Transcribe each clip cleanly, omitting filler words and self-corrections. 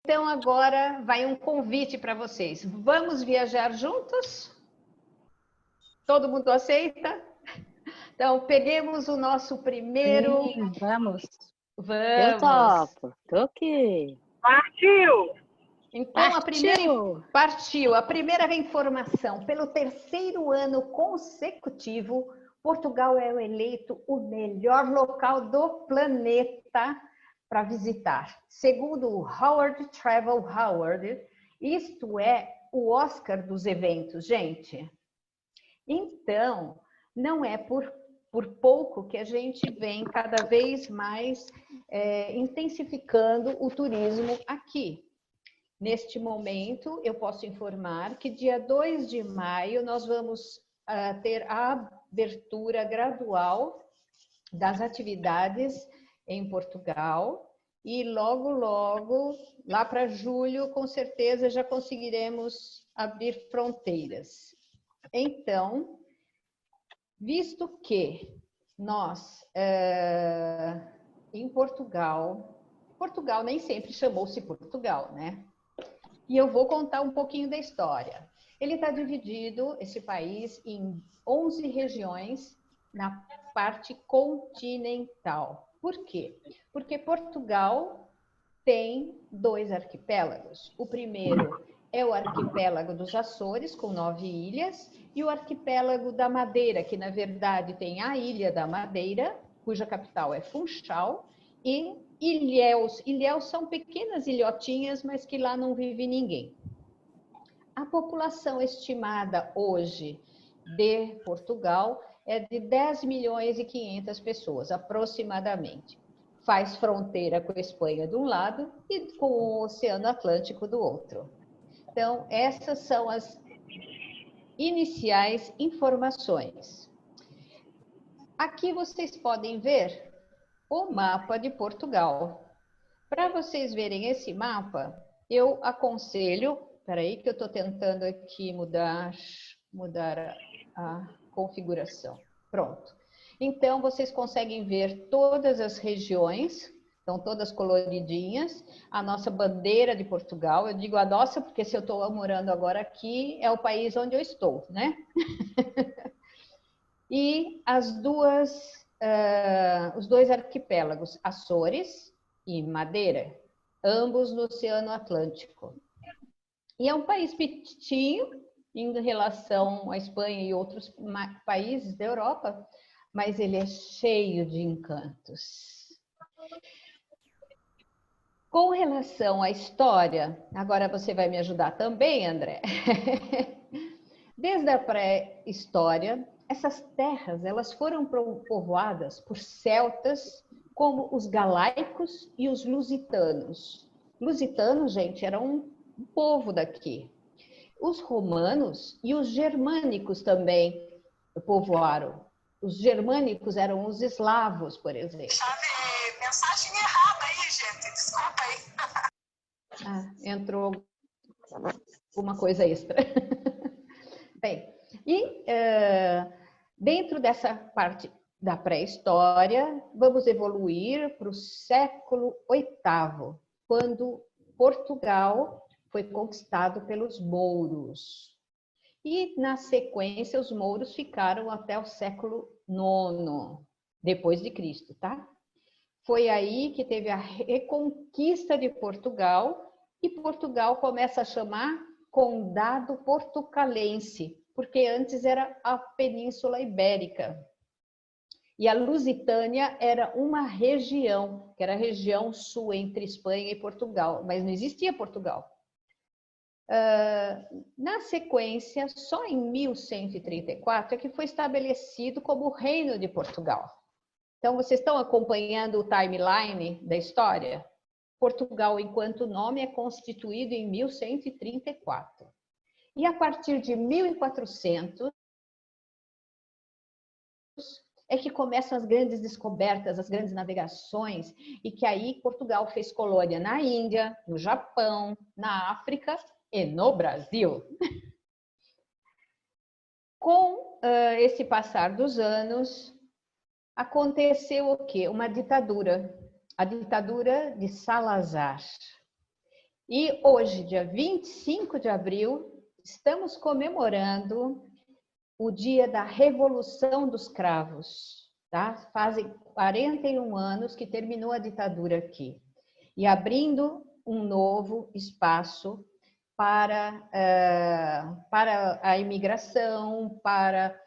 Então, agora vai um convite para vocês. Vamos viajar juntos? Todo mundo aceita? Então, peguemos o nosso primeiro... Sim, vamos. Eu Vamos! topo. Tô aqui. Partiu! Então, Partiu! a primeira informação. Pelo terceiro ano consecutivo, Portugal é eleito o melhor local do planeta para visitar. Segundo o Howard Travel Award, isto é o Oscar dos eventos, gente. Então, não é por pouco que a gente vem cada vez mais intensificando o turismo aqui. Neste momento, eu posso informar que dia 2 de maio nós vamos ter a abertura gradual das atividades em Portugal e logo, logo, lá para julho, com certeza já conseguiremos abrir fronteiras. Então, visto que nós, em Portugal nem sempre chamou-se Portugal, né? E eu vou contar um pouquinho da história. Ele está dividido, esse país, em 11 regiões na parte continental. Por quê? Porque Portugal tem 2 arquipélagos. O primeiro é o arquipélago dos Açores, com 9 ilhas, e o arquipélago da Madeira, que na verdade tem a Ilha da Madeira, cuja capital é Funchal, e Ilhéus. Ilhéus são pequenas ilhotinhas, mas que lá não vive ninguém. A população estimada hoje de Portugal é de 10 milhões e 500 pessoas, aproximadamente. Faz fronteira com a Espanha de um lado e com o Oceano Atlântico do outro. Então, essas são as iniciais informações. Aqui vocês podem ver o mapa de Portugal. Para vocês verem esse mapa, eu aconselho... Espera aí que eu estou tentando aqui mudar a configuração. Pronto. Então, vocês conseguem ver todas as regiões, estão todas coloridinhas. A nossa bandeira de Portugal, eu digo a nossa porque se eu estou morando agora aqui, é o país onde eu estou, né? E os 2 arquipélagos, Açores e Madeira, ambos no Oceano Atlântico. E é um país pequenininho em relação à Espanha e outros países da Europa, mas ele é cheio de encantos. Com relação à história, agora você vai me ajudar também, André. Desde a pré-história, essas terras elas foram povoadas por celtas, como os galaicos e os lusitanos. Lusitanos, gente, eram um povo daqui. Os romanos e os germânicos também povoaram. Os germânicos eram os eslavos, por exemplo. Chave, mensagem errada aí, gente. Desculpa aí. Entrou alguma coisa extra. Bem, e dentro dessa parte da pré-história, vamos evoluir para o século VIII, quando Portugal foi conquistado pelos mouros. E, na sequência, os mouros ficaram até o século IX, depois de Cristo, tá? Foi aí que teve a reconquista de Portugal, e Portugal começa a chamar Condado Portucalense, porque antes era a Península Ibérica. E a Lusitânia era uma região, que era a região sul entre Espanha e Portugal, mas não existia Portugal. Na sequência, só em 1134 é que foi estabelecido como o Reino de Portugal. Então, vocês estão acompanhando o timeline da história? Portugal, enquanto nome, é constituído em 1134. E a partir de 1400 é que começam as grandes descobertas, as grandes navegações, e que aí Portugal fez colônia na Índia, no Japão, na África e no Brasil. Com esse passar dos anos, aconteceu o quê? Uma ditadura, a ditadura de Salazar. E hoje, dia 25 de abril, estamos comemorando o dia da Revolução dos Cravos, tá? Fazem 41 anos que terminou a ditadura aqui. E abrindo um novo espaço para a imigração, para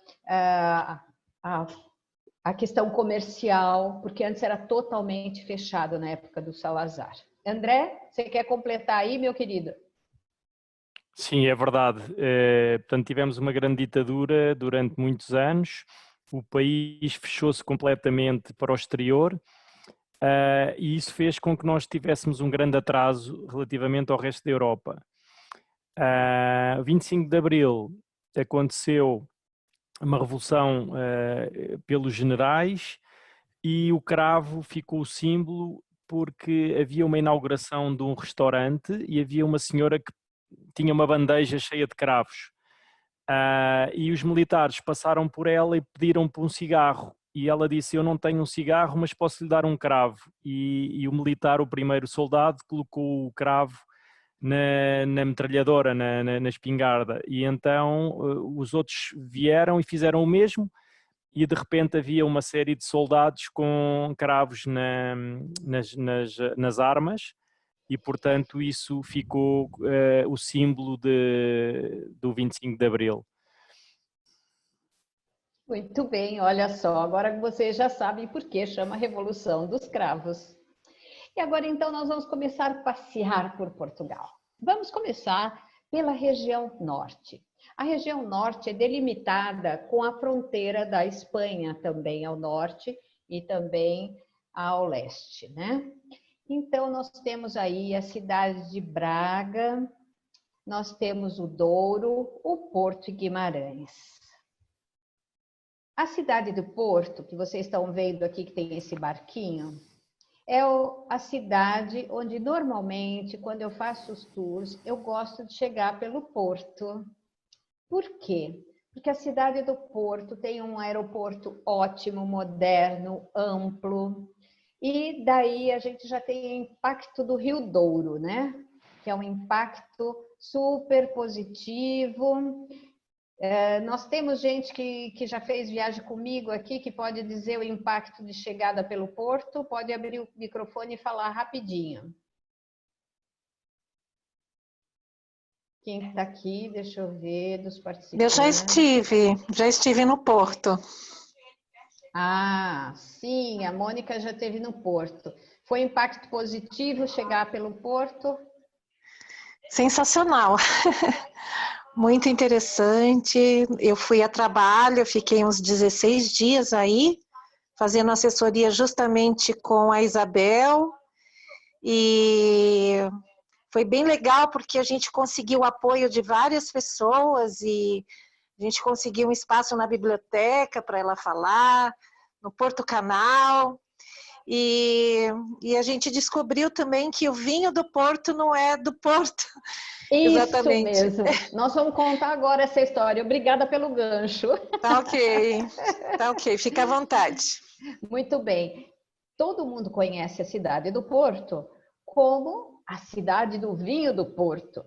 a questão comercial, porque antes era totalmente fechado na época do Salazar. André, você quer completar aí, meu querido? Sim, é verdade. Portanto, tivemos uma grande ditadura durante muitos anos, o país fechou-se completamente para o exterior, e isso fez com que nós tivéssemos um grande atraso relativamente ao resto da Europa. 25 de Abril aconteceu uma revolução pelos generais e o cravo ficou o símbolo porque havia uma inauguração de um restaurante e havia uma senhora que tinha uma bandeja cheia de cravos. E os militares passaram por ela e pediram por um cigarro. E ela disse, eu não tenho um cigarro, mas posso lhe dar um cravo. E o militar, o primeiro soldado, colocou o cravo na metralhadora, na espingarda. E então os outros vieram e fizeram o mesmo. E de repente havia uma série de soldados com cravos nas armas. E, portanto, isso ficou o símbolo do 25 de Abril. Muito bem, olha só, agora vocês já sabem por que chama Revolução dos Cravos. E agora, então, nós vamos começar a passear por Portugal. Vamos começar pela região norte. A região norte é delimitada com a fronteira da Espanha, também ao norte e também ao leste, né? Então, nós temos aí a cidade de Braga, nós temos o Douro, o Porto e Guimarães. A cidade do Porto, que vocês estão vendo aqui que tem esse barquinho, é a cidade onde normalmente, quando eu faço os tours, eu gosto de chegar pelo Porto. Por quê? Porque a cidade do Porto tem um aeroporto ótimo, moderno, amplo, e daí a gente já tem o impacto do Rio Douro, né? Que é um impacto super positivo. Nós temos gente que já fez viagem comigo aqui, que pode dizer o impacto de chegada pelo Porto, pode abrir o microfone e falar rapidinho. Quem está aqui, deixa eu ver, dos participantes. Eu já estive no Porto. Ah, sim, a Mônica já esteve no Porto. Foi impacto positivo chegar pelo Porto? Sensacional. Muito interessante. Eu fui a trabalho, fiquei uns 16 dias aí, fazendo assessoria justamente com a Isabel. E foi bem legal porque a gente conseguiu o apoio de várias pessoas e a gente conseguiu um espaço na biblioteca para ela falar, no Porto Canal. E a gente descobriu também que o vinho do Porto não é do Porto. Isso Exatamente. mesmo. Nós vamos contar agora essa história. Obrigada pelo gancho. Tá ok, fica à vontade. Muito bem. Todo mundo conhece a cidade do Porto como a cidade do vinho do Porto.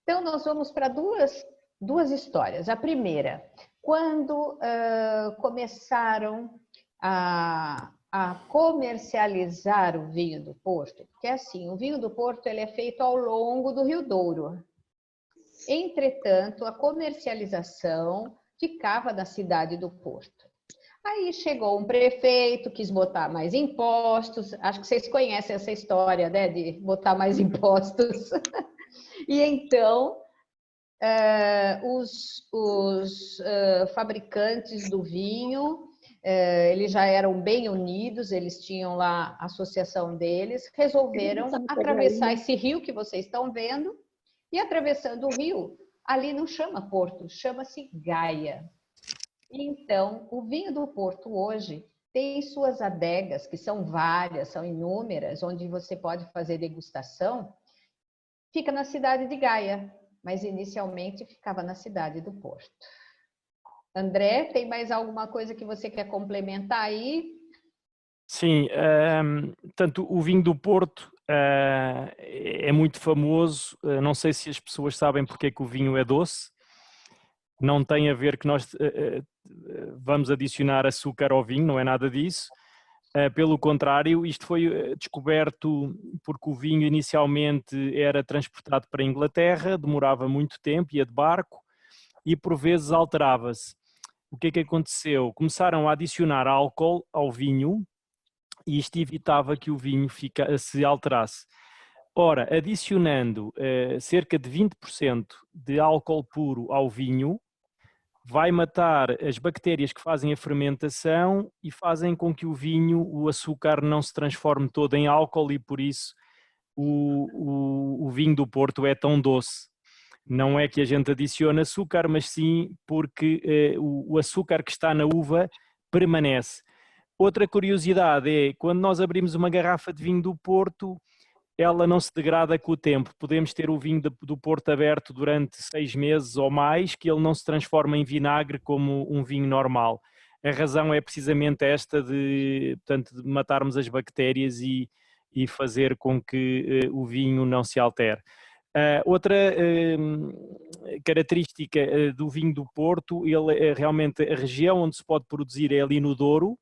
Então, nós vamos para duas histórias. A primeira, quando começaram a comercializar o vinho do Porto, porque assim, o vinho do Porto ele é feito ao longo do Rio Douro. Entretanto, a comercialização ficava na cidade do Porto. Aí chegou um prefeito, quis botar mais impostos, acho que vocês conhecem essa história, né, de botar mais impostos. E então, os fabricantes do vinho, eles já eram bem unidos, eles tinham lá a associação deles, resolveram atravessar esse rio que vocês estão vendo, e atravessando o rio, ali não chama Porto, chama-se Gaia. Então, o vinho do Porto hoje tem suas adegas, que são várias, são inúmeras, onde você pode fazer degustação, fica na cidade de Gaia, mas inicialmente ficava na cidade do Porto. André, tem mais alguma coisa que você quer complementar aí? Sim, portanto, o vinho do Porto é muito famoso. Não sei se as pessoas sabem porque é que o vinho é doce. Não tem a ver que nós vamos adicionar açúcar ao vinho, não é nada disso. Pelo contrário, isto foi descoberto porque o vinho inicialmente era transportado para a Inglaterra, demorava muito tempo, ia de barco e por vezes alterava-se. O que é que aconteceu? Começaram a adicionar álcool ao vinho e isto evitava que o vinho se alterasse. Ora, adicionando cerca de 20% de álcool puro ao vinho, vai matar as bactérias que fazem a fermentação e fazem com que o vinho, o açúcar, não se transforme todo em álcool e por isso o vinho do Porto é tão doce. Não é que a gente adicione açúcar, mas sim porque o açúcar que está na uva permanece. Outra curiosidade é, quando nós abrimos uma garrafa de vinho do Porto, ela não se degrada com o tempo. Podemos ter o vinho do Porto aberto durante 6 meses ou mais, que ele não se transforma em vinagre como um vinho normal. A razão é precisamente esta portanto, de matarmos as bactérias e fazer com que o vinho não se altere. Outra característica do vinho do Porto, ele realmente a região onde se pode produzir é ali no Douro,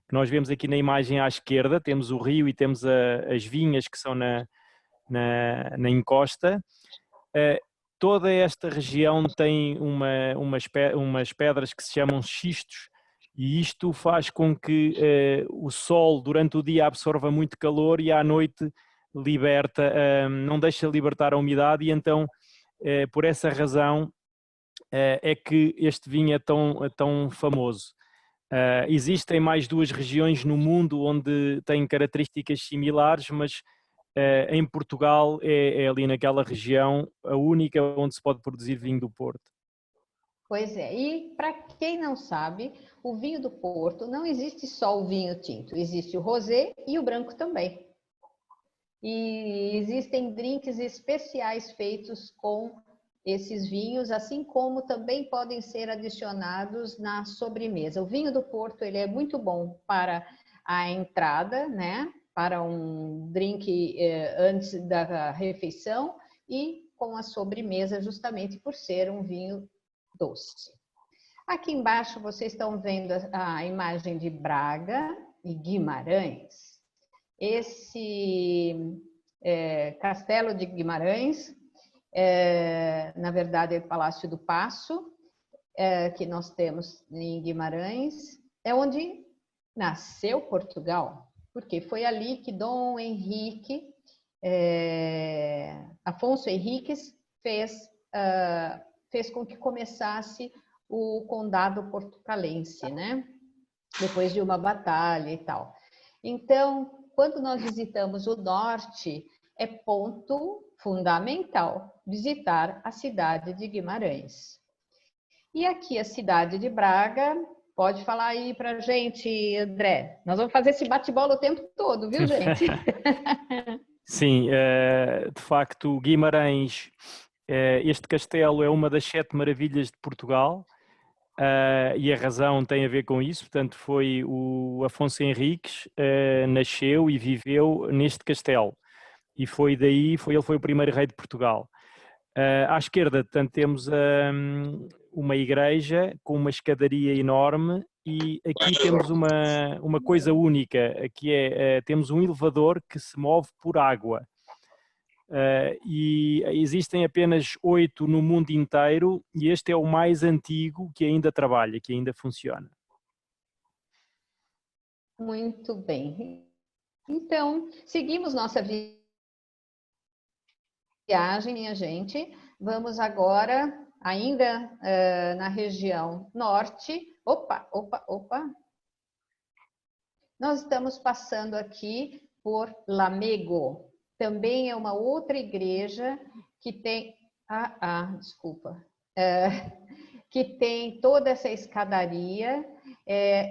que nós vemos aqui na imagem à esquerda, temos o rio e temos as vinhas que são na encosta. Toda esta região tem umas pedras que se chamam xistos e isto faz com que o sol durante o dia absorva muito calor e à noite não deixa libertar a umidade e então por essa razão é que este vinho é tão famoso. Existem mais 2 regiões no mundo onde têm características similares, mas em Portugal é ali naquela região a única onde se pode produzir vinho do Porto. Pois é, e para quem não sabe, o vinho do Porto não existe só o vinho tinto, existe o rosé e o branco também. E existem drinks especiais feitos com esses vinhos, assim como também podem ser adicionados na sobremesa. O vinho do Porto, ele é muito bom para a entrada, né? Para um drink antes da refeição e com a sobremesa, justamente por ser um vinho doce. Aqui embaixo vocês estão vendo a imagem de Braga e Guimarães. Esse Castelo de Guimarães, na verdade é o Palácio do Paço, que nós temos em Guimarães, é onde nasceu Portugal, porque foi ali que Dom Henrique, Afonso Henriques, fez com que começasse o condado portucalense, né? Depois de uma batalha e tal. Então, quando nós visitamos o norte, é ponto fundamental visitar a cidade de Guimarães. E aqui a cidade de Braga, pode falar aí pra gente, André. Nós vamos fazer esse bate-bola o tempo todo, viu, gente? Sim, de facto, Guimarães, este castelo é uma das 7 maravilhas de Portugal. E a razão tem a ver com isso, portanto foi o Afonso Henriques, nasceu e viveu neste castelo e ele foi o primeiro rei de Portugal. À esquerda, portanto, temos uma igreja com uma escadaria enorme e aqui temos uma coisa única, que temos um elevador que se move por água. E existem apenas 8 no mundo inteiro e este é o mais antigo que ainda trabalha, que ainda funciona. Muito bem. Então, seguimos nossa viagem, minha gente. Vamos agora, ainda na região norte. Opa! Nós estamos passando aqui por Lamego. Também é uma outra igreja que tem... que tem toda essa escadaria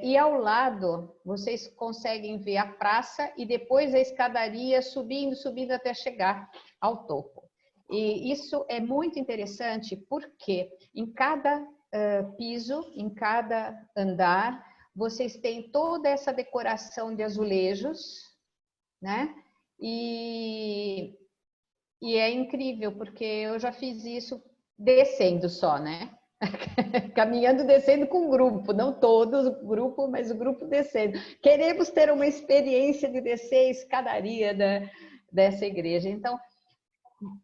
e ao lado vocês conseguem ver a praça e depois a escadaria subindo até chegar ao topo. E isso é muito interessante porque em cada piso, em cada andar, vocês têm toda essa decoração de azulejos, né? E é incrível, porque eu já fiz isso descendo só, né? Caminhando, descendo com o grupo, não todos o grupo, mas o grupo descendo. Queremos ter uma experiência de descer a escadaria dessa igreja. Então,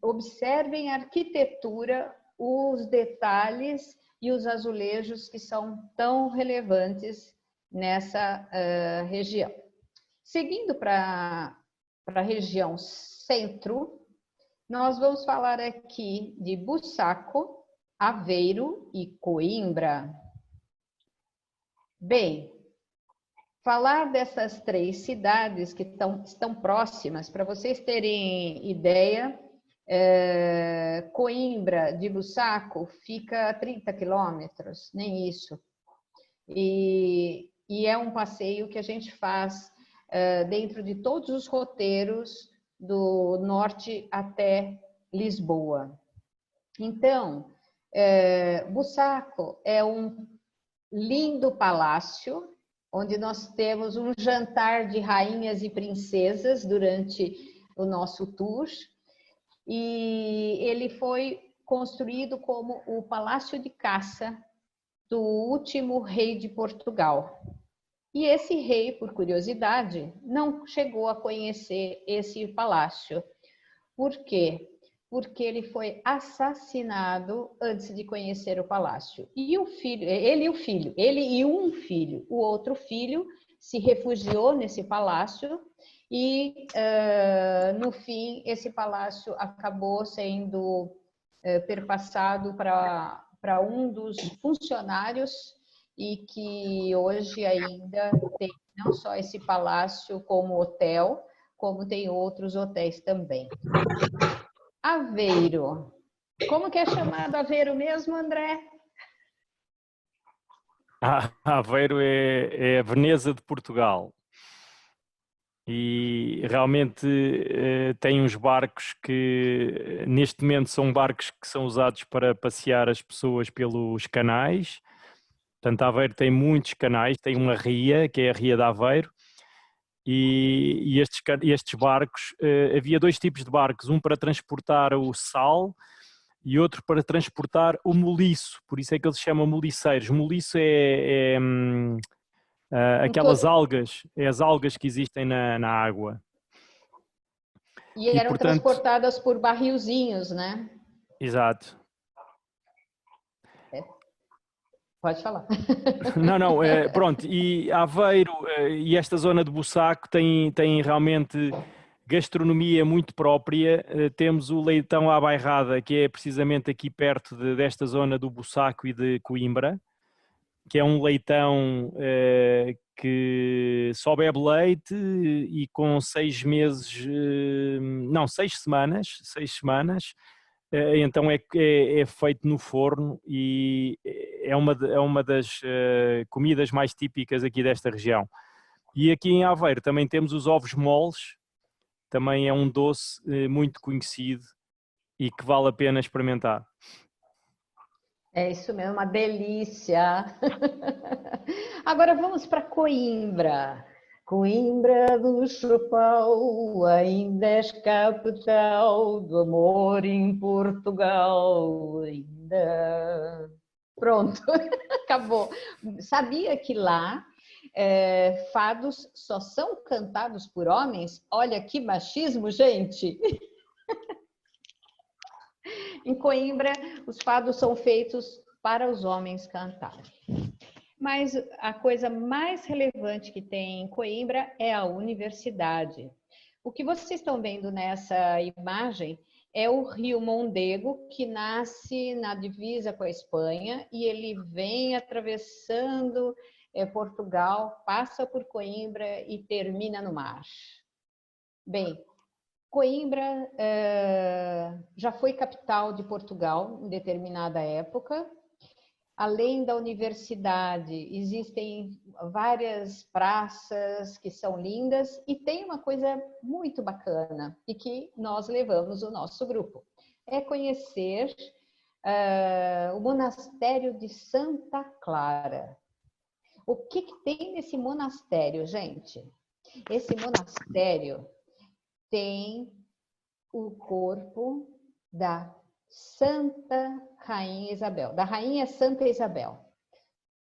observem a arquitetura, os detalhes e os azulejos que são tão relevantes nessa região. Seguindo para a região centro, nós vamos falar aqui de Bussaco, Aveiro e Coimbra. Bem, falar dessas 3 cidades que estão próximas, para vocês terem ideia, Coimbra de Bussaco fica a 30 quilômetros, nem isso. E é um passeio que a gente faz dentro de todos os roteiros do norte até Lisboa. Então, Bussaco é um lindo palácio, onde nós temos um jantar de rainhas e princesas durante o nosso tour, e ele foi construído como o palácio de caça do último rei de Portugal. E esse rei, por curiosidade, não chegou a conhecer esse palácio. Por quê? Porque ele foi assassinado antes de conhecer o palácio. E o filho, ele e um filho. O outro filho se refugiou nesse palácio e, no fim, esse palácio acabou sendo perpassado para um dos funcionários e que hoje ainda tem não só esse palácio como hotel, como tem outros hotéis também. Aveiro. Como que é chamado Aveiro mesmo, André? Aveiro é a Veneza de Portugal. E realmente tem uns barcos que neste momento são barcos que são usados para passear as pessoas pelos canais. Portanto, Aveiro tem muitos canais, tem uma ria, que é a Ria de Aveiro, e estes barcos, havia 2 tipos de barcos, um para transportar o sal e outro para transportar o moliço, por isso é que eles chamam moliceiros. Moliço é aquelas algas, as algas que existem na água. E eram, portanto, transportadas por barrilzinhos, né? Exato. Pode falar. Não, pronto, e Aveiro e esta zona de Bussaco tem realmente gastronomia muito própria. Temos o leitão à bairrada, que é precisamente aqui perto desta zona do Bussaco e de Coimbra, que é um leitão que só bebe leite e com 6 meses, não, 6 semanas, então é feito no forno e é uma das comidas mais típicas aqui desta região. E aqui em Aveiro também temos os ovos moles, também é um doce muito conhecido e que vale a pena experimentar. É isso mesmo, uma delícia. Agora vamos para Coimbra. Coimbra do Chopal, ainda és capital do amor em Portugal. Ainda. Pronto, acabou. Sabia que lá fados só são cantados por homens? Olha que machismo, gente! Em Coimbra, os fados são feitos para os homens cantarem. Mas a coisa mais relevante que tem em Coimbra é a universidade. O que vocês estão vendo nessa imagem é o rio Mondego, que nasce na divisa com a Espanha e ele vem atravessando Portugal, passa por Coimbra e termina no mar. Bem, Coimbra já foi capital de Portugal em determinada época. Além da universidade, existem várias praças que são lindas e tem uma coisa muito bacana e que nós levamos o nosso grupo. É conhecer o monastério de Santa Clara. O que tem nesse monastério, gente? Esse monastério tem o corpo da Santa Rainha Isabel, da Rainha Santa Isabel,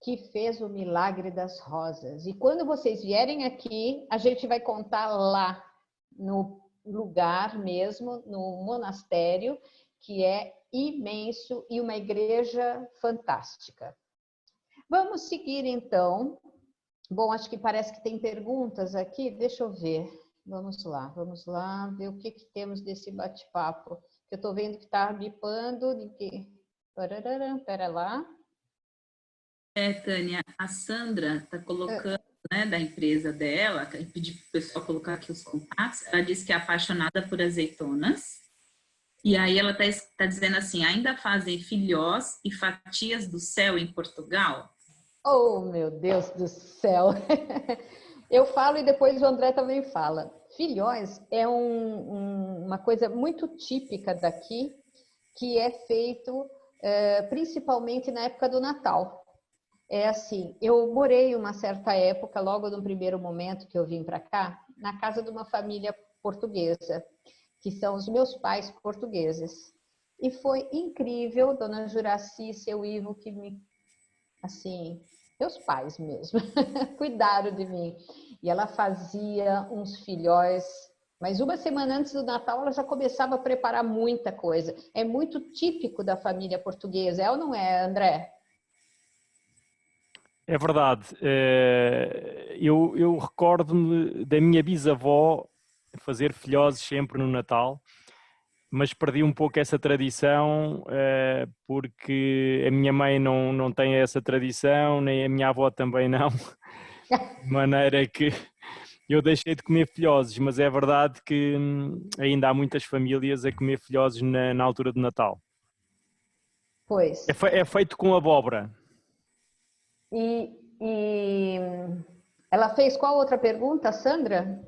que fez o milagre das rosas. E quando vocês vierem aqui, a gente vai contar lá no lugar mesmo, no monastério, que é imenso e uma igreja fantástica. Vamos seguir então. Bom, acho que parece que tem perguntas aqui. Deixa eu ver. Vamos lá ver o que temos desse bate-papo. Eu estou vendo que está bipando. Pera lá. Tânia, a Sandra está colocando, né, da empresa dela, que pedi para o pessoal colocar aqui os contatos, ela disse que é apaixonada por azeitonas, e aí ela está dizendo assim, ainda fazem filhós e fatias do céu em Portugal? Oh, meu Deus do céu! Eu falo e depois o André também fala. Filhós é uma coisa muito típica daqui, que é feito principalmente na época do Natal. É assim, eu morei uma certa época, logo no primeiro momento que eu vim para cá, na casa de uma família portuguesa, que são os meus pais portugueses. E foi incrível, dona Juraci e seu Ivo, que me, assim, meus pais mesmo, cuidaram de mim. E ela fazia uns filhóis, mas uma semana antes do Natal ela já começava a preparar muita coisa. É muito típico da família portuguesa, é ou não é, André? É verdade. Eu recordo-me da minha bisavó fazer filhoses sempre no Natal, mas perdi um pouco essa tradição porque a minha mãe não tem essa tradição, nem a minha avó também não, de maneira que eu deixei de comer filhoses, mas é verdade que ainda há muitas famílias a comer filhoses na altura do Natal. Pois. É feito com abóbora. E ela fez qual outra pergunta, Sandra?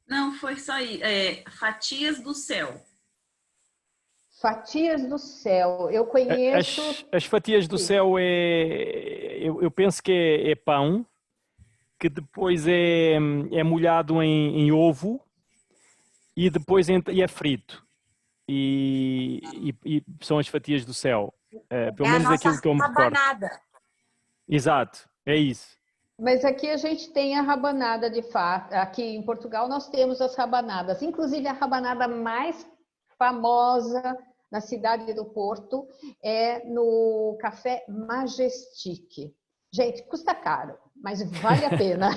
Não, foi só aí. Fatias do céu. Fatias do céu. Eu conheço... As fatias do céu eu penso que é pão, que depois é molhado em ovo e depois é frito. E são as fatias do céu. Pelo menos aquilo que eu me recordo. Exato, é isso. Mas aqui a gente tem a rabanada de fato. Aqui em Portugal nós temos as rabanadas. Inclusive a rabanada mais famosa na cidade do Porto é no Café Majestic. Gente, custa caro, mas vale a pena.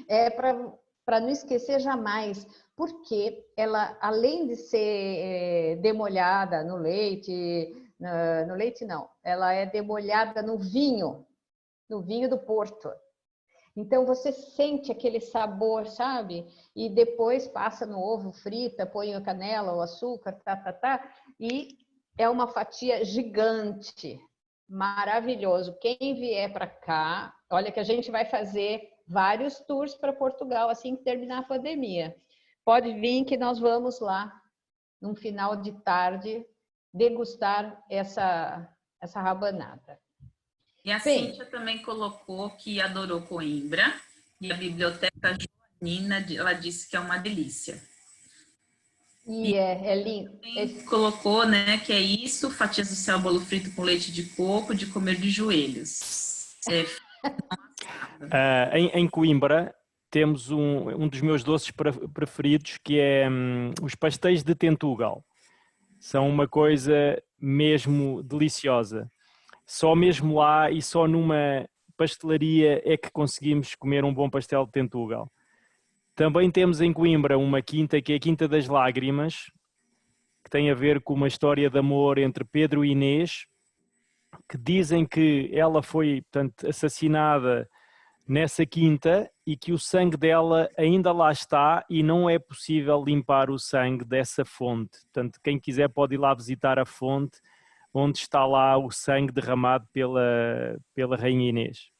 É para não esquecer jamais, porque ela, além de ser demolhada no leite não, ela é demolhada no vinho do Porto. Então você sente aquele sabor, sabe? E depois passa no ovo, frita, põe a canela, o açúcar, e é uma fatia gigante, maravilhoso. Quem vier para cá, olha que a gente vai fazer vários tours para Portugal assim que terminar a pandemia. Pode vir que nós vamos lá, num final de tarde, degustar essa rabanada. E a Cíntia também colocou que adorou Coimbra, e a Biblioteca Joanina, ela disse que é uma delícia. E é lindo. Colocou, né, que é isso, fatias do céu, bolo frito com leite de coco, de comer de joelhos. Em Coimbra temos um dos meus doces preferidos, que é os pastéis de Tentugal. São uma coisa mesmo deliciosa. Só mesmo lá e só numa pastelaria é que conseguimos comer um bom pastel de Tentugal. Também temos em Coimbra uma quinta, que é a Quinta das Lágrimas, que tem a ver com uma história de amor entre Pedro e Inês, que dizem que ela foi, portanto, assassinada nessa quinta e que o sangue dela ainda lá está e não é possível limpar o sangue dessa fonte. Portanto, quem quiser pode ir lá visitar a fonte onde está lá o sangue derramado pela Rainha Inês.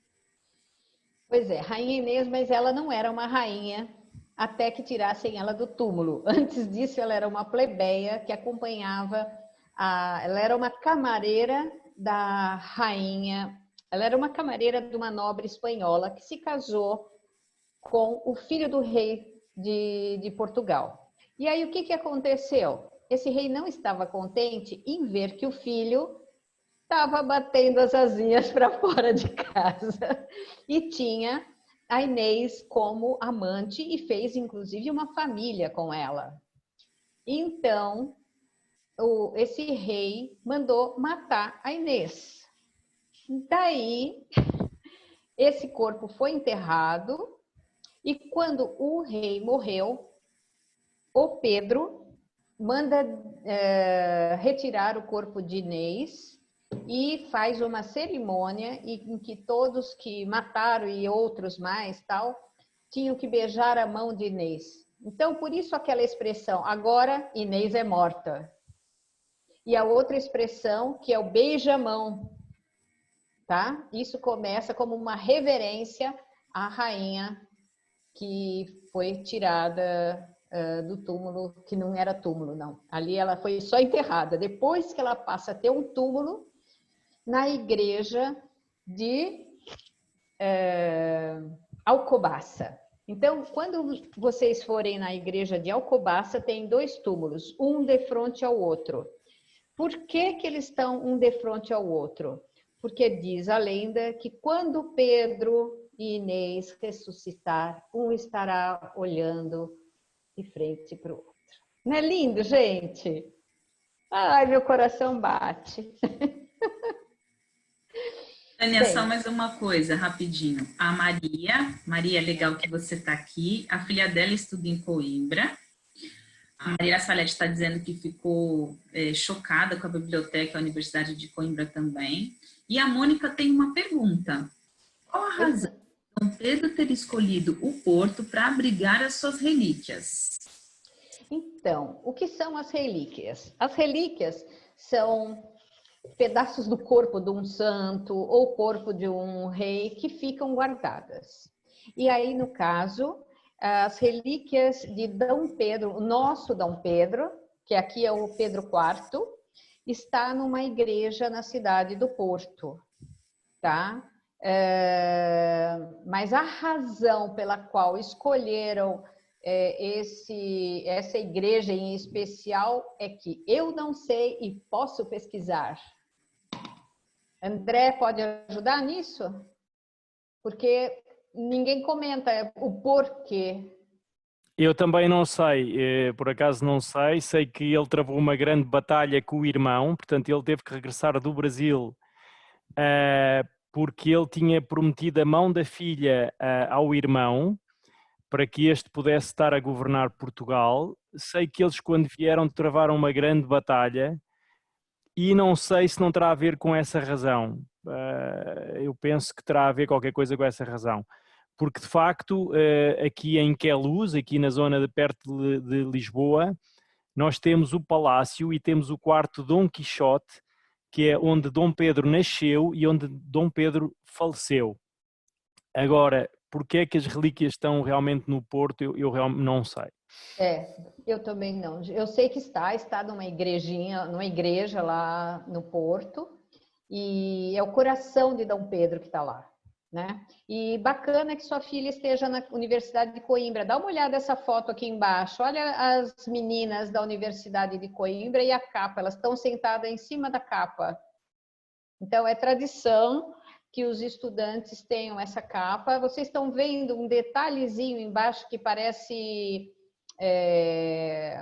Pois é, Rainha Inês, mas ela não era uma rainha até que tirassem ela do túmulo. Antes disso, ela era uma plebeia que acompanhava, ela era uma camareira da rainha Ela era uma camareira de uma nobre espanhola que se casou com o filho do rei de Portugal. E aí o que aconteceu? Esse rei não estava contente em ver que o filho estava batendo as asinhas para fora de casa e tinha a Inês como amante e fez inclusive uma família com ela. Então, esse rei mandou matar a Inês. Daí, esse corpo foi enterrado e quando o rei morreu, o Pedro manda retirar o corpo de Inês e faz uma cerimônia em que todos que mataram e outros mais tal tinham que beijar a mão de Inês. Então, por isso aquela expressão, agora Inês é morta. E a outra expressão, que é o beija-mão, tá? Isso começa como uma reverência à rainha que foi tirada do túmulo, que não era túmulo, não. Ali ela foi só enterrada. Depois que ela passa a ter um túmulo na igreja de Alcobaça. Então, quando vocês forem na igreja de Alcobaça, tem 2 túmulos, um de frente ao outro. Por que eles estão um de frente ao outro? Porque diz a lenda que quando Pedro e Inês ressuscitar, um estará olhando de frente para o outro. Não é lindo, gente? Ai, meu coração bate. Tânia, só mais uma coisa, rapidinho. A Maria, legal que você está aqui. A filha dela estuda em Coimbra. A Maria Salete está dizendo que ficou chocada com a biblioteca da Universidade de Coimbra também. E a Mônica tem uma pergunta. Qual a razão de Dom Pedro ter escolhido o Porto para abrigar as suas relíquias? Então, o que são as relíquias? As relíquias são pedaços do corpo de um santo ou corpo de um rei que ficam guardadas. E aí, no caso, as relíquias de Dom Pedro, o nosso Dom Pedro, que aqui é o Pedro IV, está numa igreja na cidade do Porto, tá? Mas a razão pela qual escolheram essa igreja em especial é que eu não sei e posso pesquisar. André pode ajudar nisso? Porque ninguém comenta o porquê. Eu também não sei, por acaso não sei. Sei que ele travou uma grande batalha com o irmão, portanto ele teve que regressar do Brasil porque ele tinha prometido a mão da filha ao irmão para que este pudesse estar a governar Portugal. Sei que eles, quando vieram, travaram uma grande batalha e não sei se não terá a ver com essa razão. Eu penso que terá a ver qualquer coisa com essa razão. Porque, de facto, aqui em Queluz, aqui na zona de perto de Lisboa, nós temos o palácio e temos o quarto Dom Quixote, que é onde Dom Pedro nasceu e onde Dom Pedro faleceu. Agora, porque é que as relíquias estão realmente no Porto, eu realmente não sei. Eu também não. Eu sei que está numa igrejinha, numa igreja lá no Porto, e é o coração de Dom Pedro que está lá, né? E bacana que sua filha esteja na Universidade de Coimbra. Dá uma olhada nessa foto aqui embaixo. Olha as meninas da Universidade de Coimbra e a capa. Elas estão sentadas em cima da capa. Então, é tradição que os estudantes tenham essa capa. Vocês estão vendo um detalhezinho embaixo que parece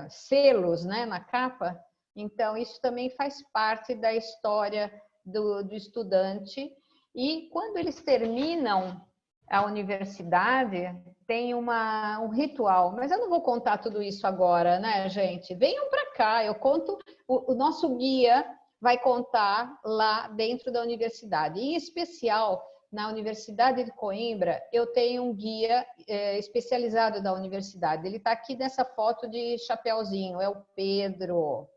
selos, né, na capa? Então, isso também faz parte da história do estudante. E quando eles terminam a universidade, tem um ritual. Mas eu não vou contar tudo isso agora, né, gente? Venham para cá, eu conto, o nosso guia vai contar lá dentro da universidade. Em especial, na Universidade de Coimbra, eu tenho um guia especializado da universidade. Ele está aqui nessa foto de chapeuzinho, é o Pedro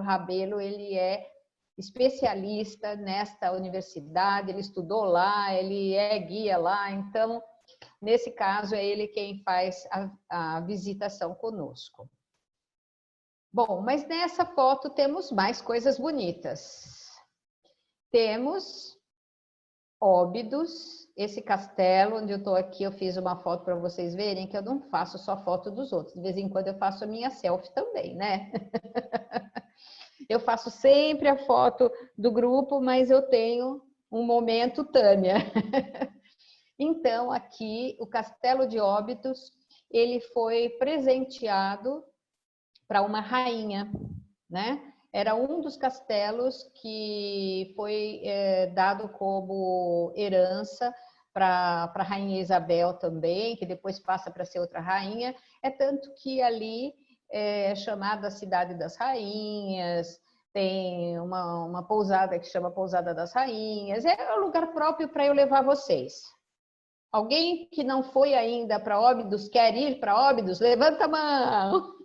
Rabelo. Ele é especialista nesta universidade, ele estudou lá, ele é guia lá. Então, nesse caso, é ele quem faz a visitação conosco. Bom, mas nessa foto temos mais coisas bonitas. Temos Óbidos, esse castelo onde eu estou aqui, eu fiz uma foto para vocês verem que eu não faço só foto dos outros. De vez em quando eu faço a minha selfie também, né? Eu faço sempre a foto do grupo, mas eu tenho um momento Tânia. Então, aqui, o Castelo de Óbidos, ele foi presenteado para uma rainha, né? Era um dos castelos que foi dado como herança para a Rainha Isabel também, que depois passa para ser outra rainha. É tanto que ali é chamada Cidade das Rainhas, tem uma pousada que chama Pousada das Rainhas. É um lugar próprio para eu levar vocês. Alguém que não foi ainda para Óbidos, quer ir para Óbidos? Levanta a mão!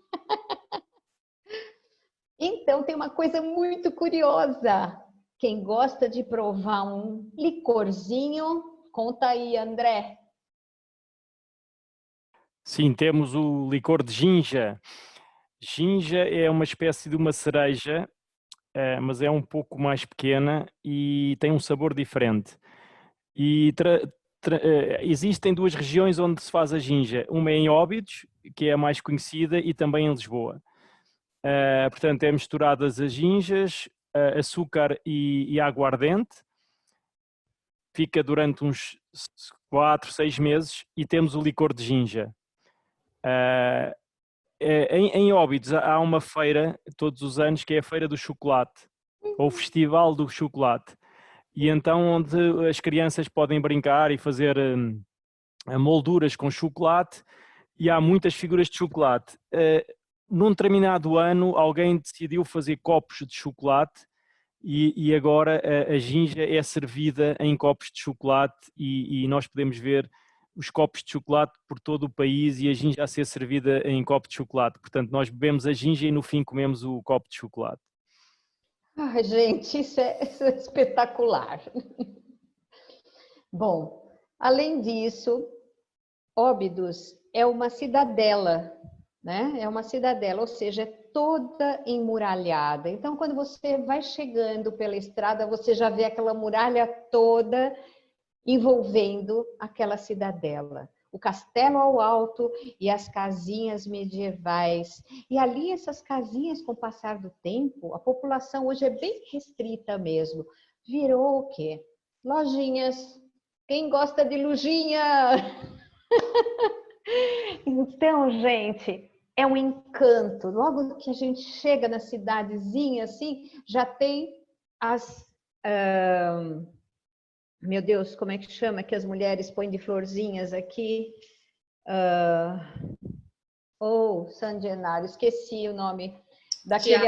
Então, tem uma coisa muito curiosa. Quem gosta de provar um licorzinho, conta aí, André. Sim, temos o licor de ginja. Ginja é uma espécie de uma cereja, mas é um pouco mais pequena e tem um sabor diferente. E existem duas regiões onde se faz a ginja. Uma é em Óbidos, que é a mais conhecida, e também em Lisboa. Portanto, é misturadas as ginjas, açúcar e aguardente. Fica durante uns 4, 6 meses e temos o licor de ginja. Em Óbidos há uma feira todos os anos que é a Feira do Chocolate, ou o Festival do Chocolate. E então onde as crianças podem brincar e fazer molduras com chocolate, e há muitas figuras de chocolate. Num determinado ano alguém decidiu fazer copos de chocolate e agora a ginja é servida em copos de chocolate e nós podemos ver os copos de chocolate por todo o país e a ginja a ser servida em copo de chocolate. Portanto, nós bebemos a ginja e no fim comemos o copo de chocolate. Ah, gente, isso é espetacular. Bom, além disso, Óbidos é uma cidadela, né? É uma cidadela, ou seja, é toda emuralhada. Então, quando você vai chegando pela estrada, você já vê aquela muralha toda envolvendo aquela cidadela. O castelo ao alto e as casinhas medievais. E ali, essas casinhas, com o passar do tempo, a população hoje é bem restrita mesmo. Virou o quê? Lojinhas. Quem gosta de lojinha? Então, gente, é um encanto. Logo que a gente chega na cidadezinha, assim, já tem as... Meu Deus, como é que chama que as mulheres põem de florzinhas aqui? San Genaro, esqueci o nome daquele...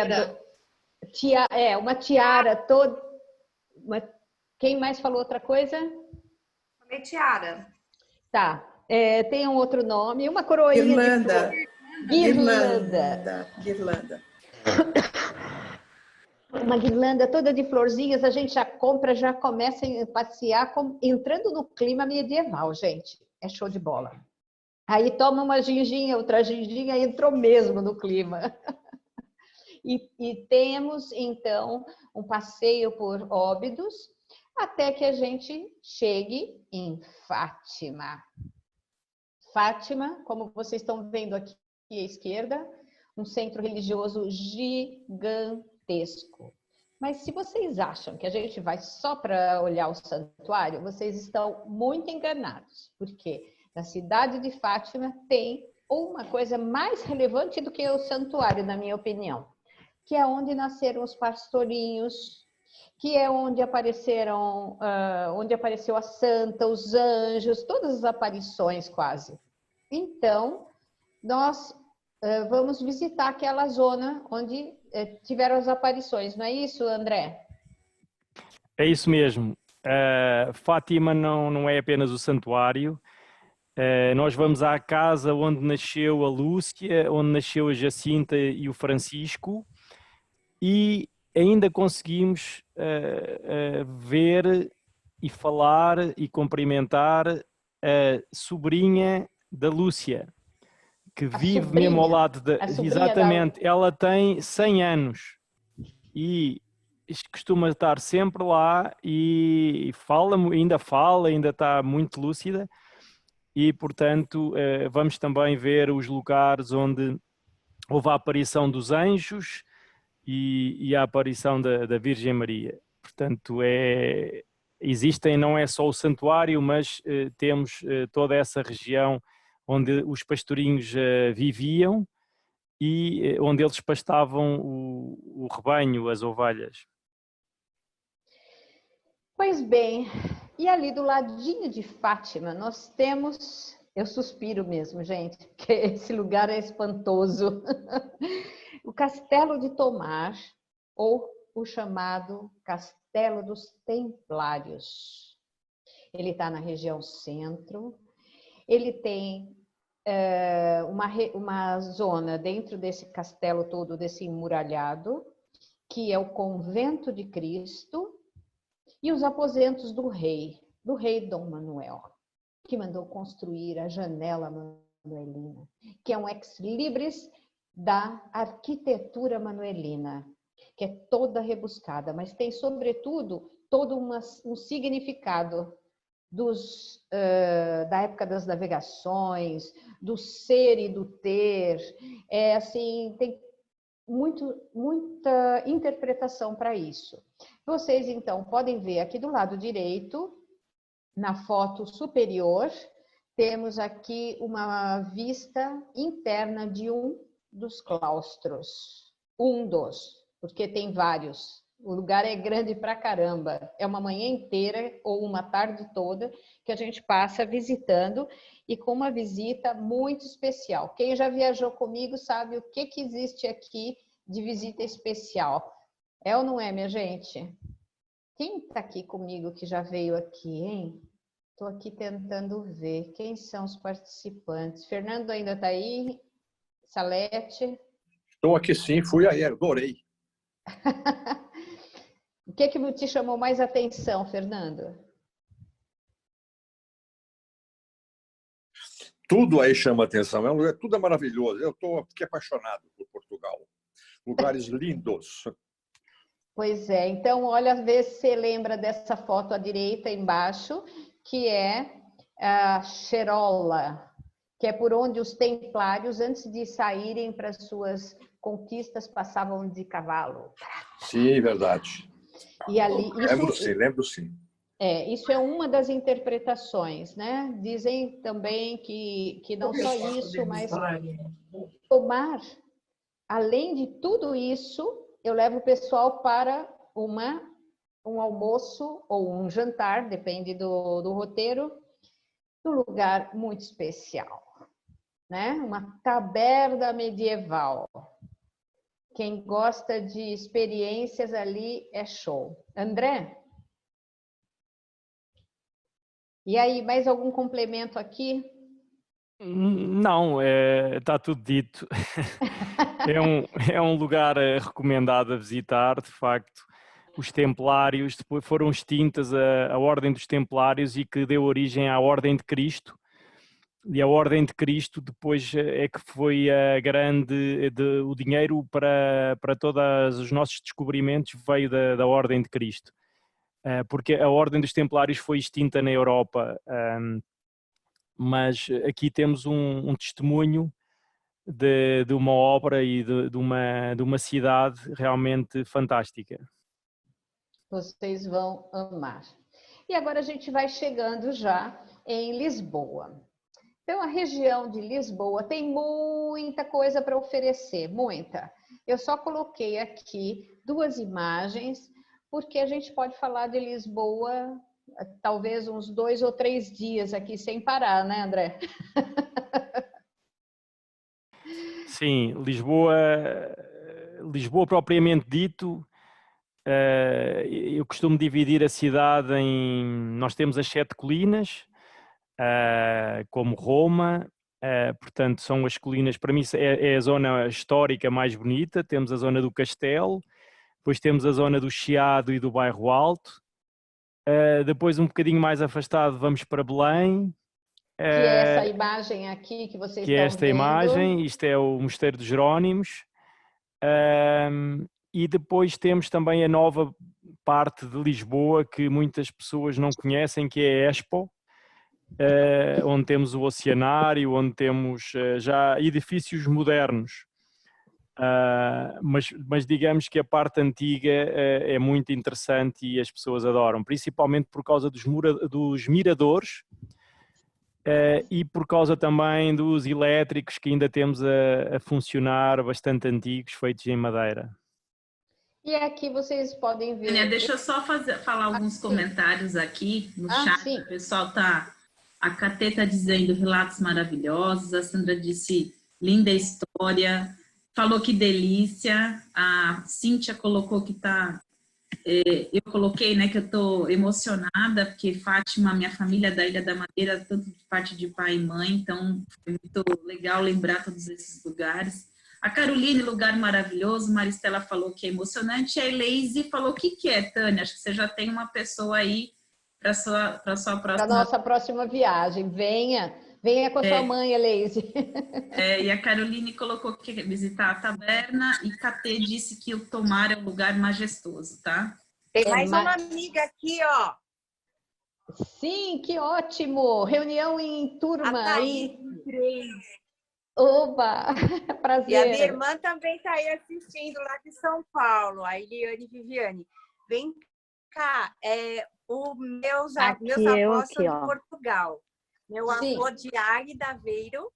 uma tiara toda... Quem mais falou outra coisa? Também tiara. Tá. Tem um outro nome, uma coroinha Guirlanda. de Guirlanda. Uma guirlanda toda de florzinhas, a gente já compra, já começa a passear, entrando no clima medieval, gente. É show de bola. Aí toma uma ginginha, outra ginginha, entrou mesmo no clima. E temos, então, um passeio por Óbidos, até que a gente chegue em Fátima. Fátima, como vocês estão vendo aqui à esquerda, um centro religioso gigantesco. Mas se vocês acham que a gente vai só para olhar o santuário, vocês estão muito enganados, porque na cidade de Fátima tem uma coisa mais relevante do que o santuário, na minha opinião, que é onde nasceram os pastorinhos, que é onde apareceu a santa, os anjos, todas as aparições quase. Então, nós vamos visitar aquela zona onde tiveram as aparições, não é isso, André? É isso mesmo. Fátima não é apenas o santuário. Nós vamos à casa onde nasceu a Lúcia, onde nasceu a Jacinta e o Francisco, e ainda conseguimos ver e falar e cumprimentar a sobrinha da Lúcia, que vive mesmo ao lado da... Exatamente, ela tem 100 anos e costuma estar sempre lá e ainda está muito lúcida e, portanto, vamos também ver os lugares onde houve a aparição dos anjos e a aparição da Virgem Maria. Portanto, existem, não é só o santuário, mas temos toda essa região onde os pastorinhos viviam e onde eles pastavam o rebanho, as ovelhas. Pois bem, e ali do ladinho de Fátima nós temos, eu suspiro mesmo, gente, porque esse lugar é espantoso, o Castelo de Tomar, ou o chamado Castelo dos Templários. Ele está na região centro, ele tem uma zona dentro desse castelo todo, desse emuralhado, que é o Convento de Cristo, e os aposentos do rei Dom Manuel, que mandou construir a janela manuelina, que é um ex-libris da arquitetura manuelina, que é toda rebuscada, mas tem, sobretudo, todo um significado da época das navegações, do ser e do ter. Assim, tem muita interpretação para isso. Vocês, então, podem ver aqui do lado direito, na foto superior, temos aqui uma vista interna de um dos claustros. Porque tem vários. O lugar é grande pra caramba. É uma manhã inteira ou uma tarde toda que a gente passa visitando e com uma visita muito especial. Quem já viajou comigo sabe o que existe aqui de visita especial. É ou não é, minha gente? Quem está aqui comigo que já veio aqui, hein? Estou aqui tentando ver quem são os participantes. Fernando ainda está aí? Salete? Estou aqui sim, fui aí, adorei. O que te chamou mais atenção, Fernando? Tudo aí chama atenção, tudo é maravilhoso. Eu estou aqui apaixonado por Portugal. Lugares lindos. Pois é, então olha, vê se você lembra dessa foto à direita embaixo, que é a Cherola, que é por onde os templários, antes de saírem para suas conquistas, passavam de cavalo. Sim, verdade. E ali, lembro sim. Isso é uma das interpretações, né? Dizem também que não só isso, mas Tomar, além de tudo isso, eu levo o pessoal para um almoço ou um jantar, depende do roteiro, num lugar muito especial, né? Uma taberna medieval. Quem gosta de experiências ali é show. André? E aí, mais algum complemento aqui? Não, está tudo dito. É um lugar recomendado a visitar, de facto. Os Templários, depois foram extintas a Ordem dos Templários e que deu origem à Ordem de Cristo. E a Ordem de Cristo depois é que foi a o dinheiro para todos os nossos descobrimentos veio da Ordem de Cristo. Porque a Ordem dos Templários foi extinta na Europa, mas aqui temos um testemunho de uma obra e de uma cidade realmente fantástica. Vocês vão amar. E agora a gente vai chegando já em Lisboa. Então, a região de Lisboa tem muita coisa para oferecer, muita. Eu só coloquei aqui 2 imagens, porque a gente pode falar de Lisboa talvez uns 2 ou 3 dias aqui sem parar, né, André? Sim, Lisboa propriamente dito, eu costumo dividir a cidade nós temos as 7 colinas, como Roma, portanto são as colinas, para mim é a zona histórica mais bonita, temos a zona do Castelo, depois temos a zona do Chiado e do Bairro Alto, depois um bocadinho mais afastado vamos para Belém. Que é essa imagem aqui que vocês estão vendo. Que é esta imagem, isto é o Mosteiro dos Jerónimos. E depois temos também a nova parte de Lisboa que muitas pessoas não conhecem, que é a Expo, onde temos o Oceanário, onde temos já edifícios modernos. Mas digamos que a parte antiga é muito interessante e as pessoas adoram, principalmente por causa dos miradores e por causa também dos elétricos que ainda temos a funcionar, bastante antigos, feitos em madeira. E aqui vocês podem ver... Tânia, deixa eu só falar alguns comentários aqui no chat. Sim. O pessoal tá... A Catê está dizendo relatos maravilhosos, a Sandra disse linda história, falou que delícia, a Cíntia colocou que tá... eu coloquei, né, que eu tô emocionada, porque Fátima, minha família da Ilha da Madeira, tanto de parte de pai e mãe, então foi muito legal lembrar todos esses lugares. A Caroline, lugar maravilhoso, Maristela falou que é emocionante, e a Eleise falou que é, Tânia, acho que você já tem uma pessoa aí para sua próxima... Para nossa próxima viagem, venha com a sua mãe, Eleise. E a Caroline colocou que quer visitar a taberna, e Catê disse que o Tomar é um lugar majestoso, tá? Tem mais uma amiga aqui, ó. Sim, que ótimo! Reunião em turma aí. Oba! Prazer! E a minha irmã também está aí assistindo lá de São Paulo, a Eliane Viviane. Vem cá, meus avós são de Portugal. Meu avô de Águeda Aveiro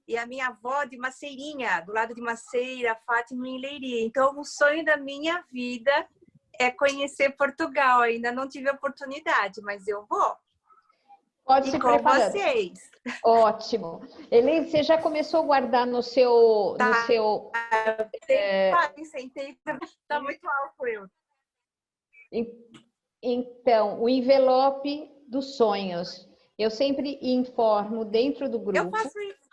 e a minha avó de Maceirinha, do lado de Maceira, Fátima em Leiria. Então, o sonho da minha vida é conhecer Portugal. Ainda não tive oportunidade, mas eu vou. Pode se preparar. Vocês. Ótimo. Eli, você já começou a guardar no seu... Sentei, tá muito alto eu. Então, o envelope dos sonhos. Eu sempre informo dentro do grupo. Eu faço isso.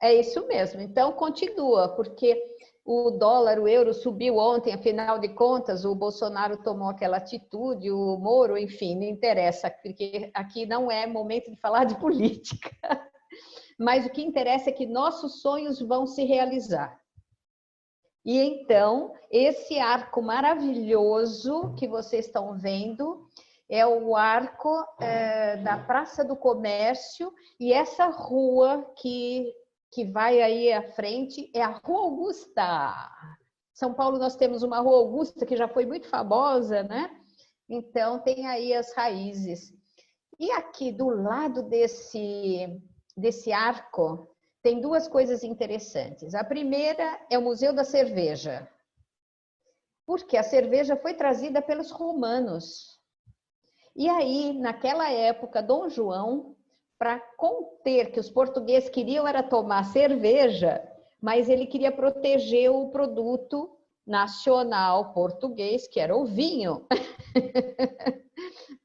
É isso mesmo. Então, continua, porque o dólar, o euro subiu ontem, afinal de contas, o Bolsonaro tomou aquela atitude, o Moro, enfim, não interessa, porque aqui não é momento de falar de política. Mas o que interessa é que nossos sonhos vão se realizar. E então, esse arco maravilhoso que vocês estão vendo é o arco da Praça do Comércio, e essa rua que vai aí à frente é a Rua Augusta. São Paulo nós temos uma Rua Augusta que já foi muito famosa, né? Então tem aí as raízes. E aqui do lado desse arco tem duas coisas interessantes. A primeira é o Museu da Cerveja, porque a cerveja foi trazida pelos romanos. E aí, naquela época, Dom João, para conter que os portugueses queriam era tomar cerveja, mas ele queria proteger o produto nacional português, que era o vinho.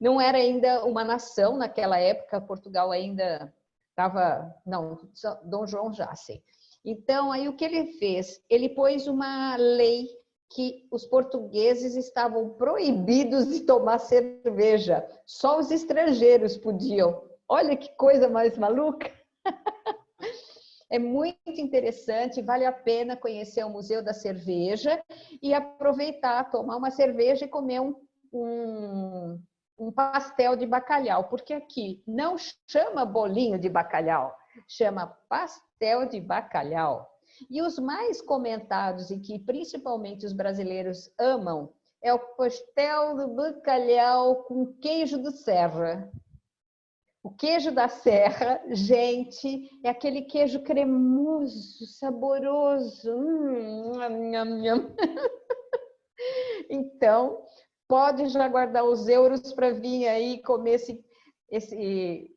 Não era ainda uma nação naquela época, Portugal ainda estava... Não, Dom João já sei. Então, aí o que ele fez? Ele pôs uma lei que os portugueses estavam proibidos de tomar cerveja. Só os estrangeiros podiam. Olha que coisa mais maluca! É muito interessante, vale a pena conhecer o Museu da Cerveja e aproveitar, tomar uma cerveja e comer um pastel de bacalhau, porque aqui não chama bolinho de bacalhau, chama pastel de bacalhau. E os mais comentados e que principalmente os brasileiros amam é o pastel de bacalhau com queijo do Serra. O queijo da Serra, gente, é aquele queijo cremoso, saboroso. Então, pode já guardar os euros para vir aí comer esse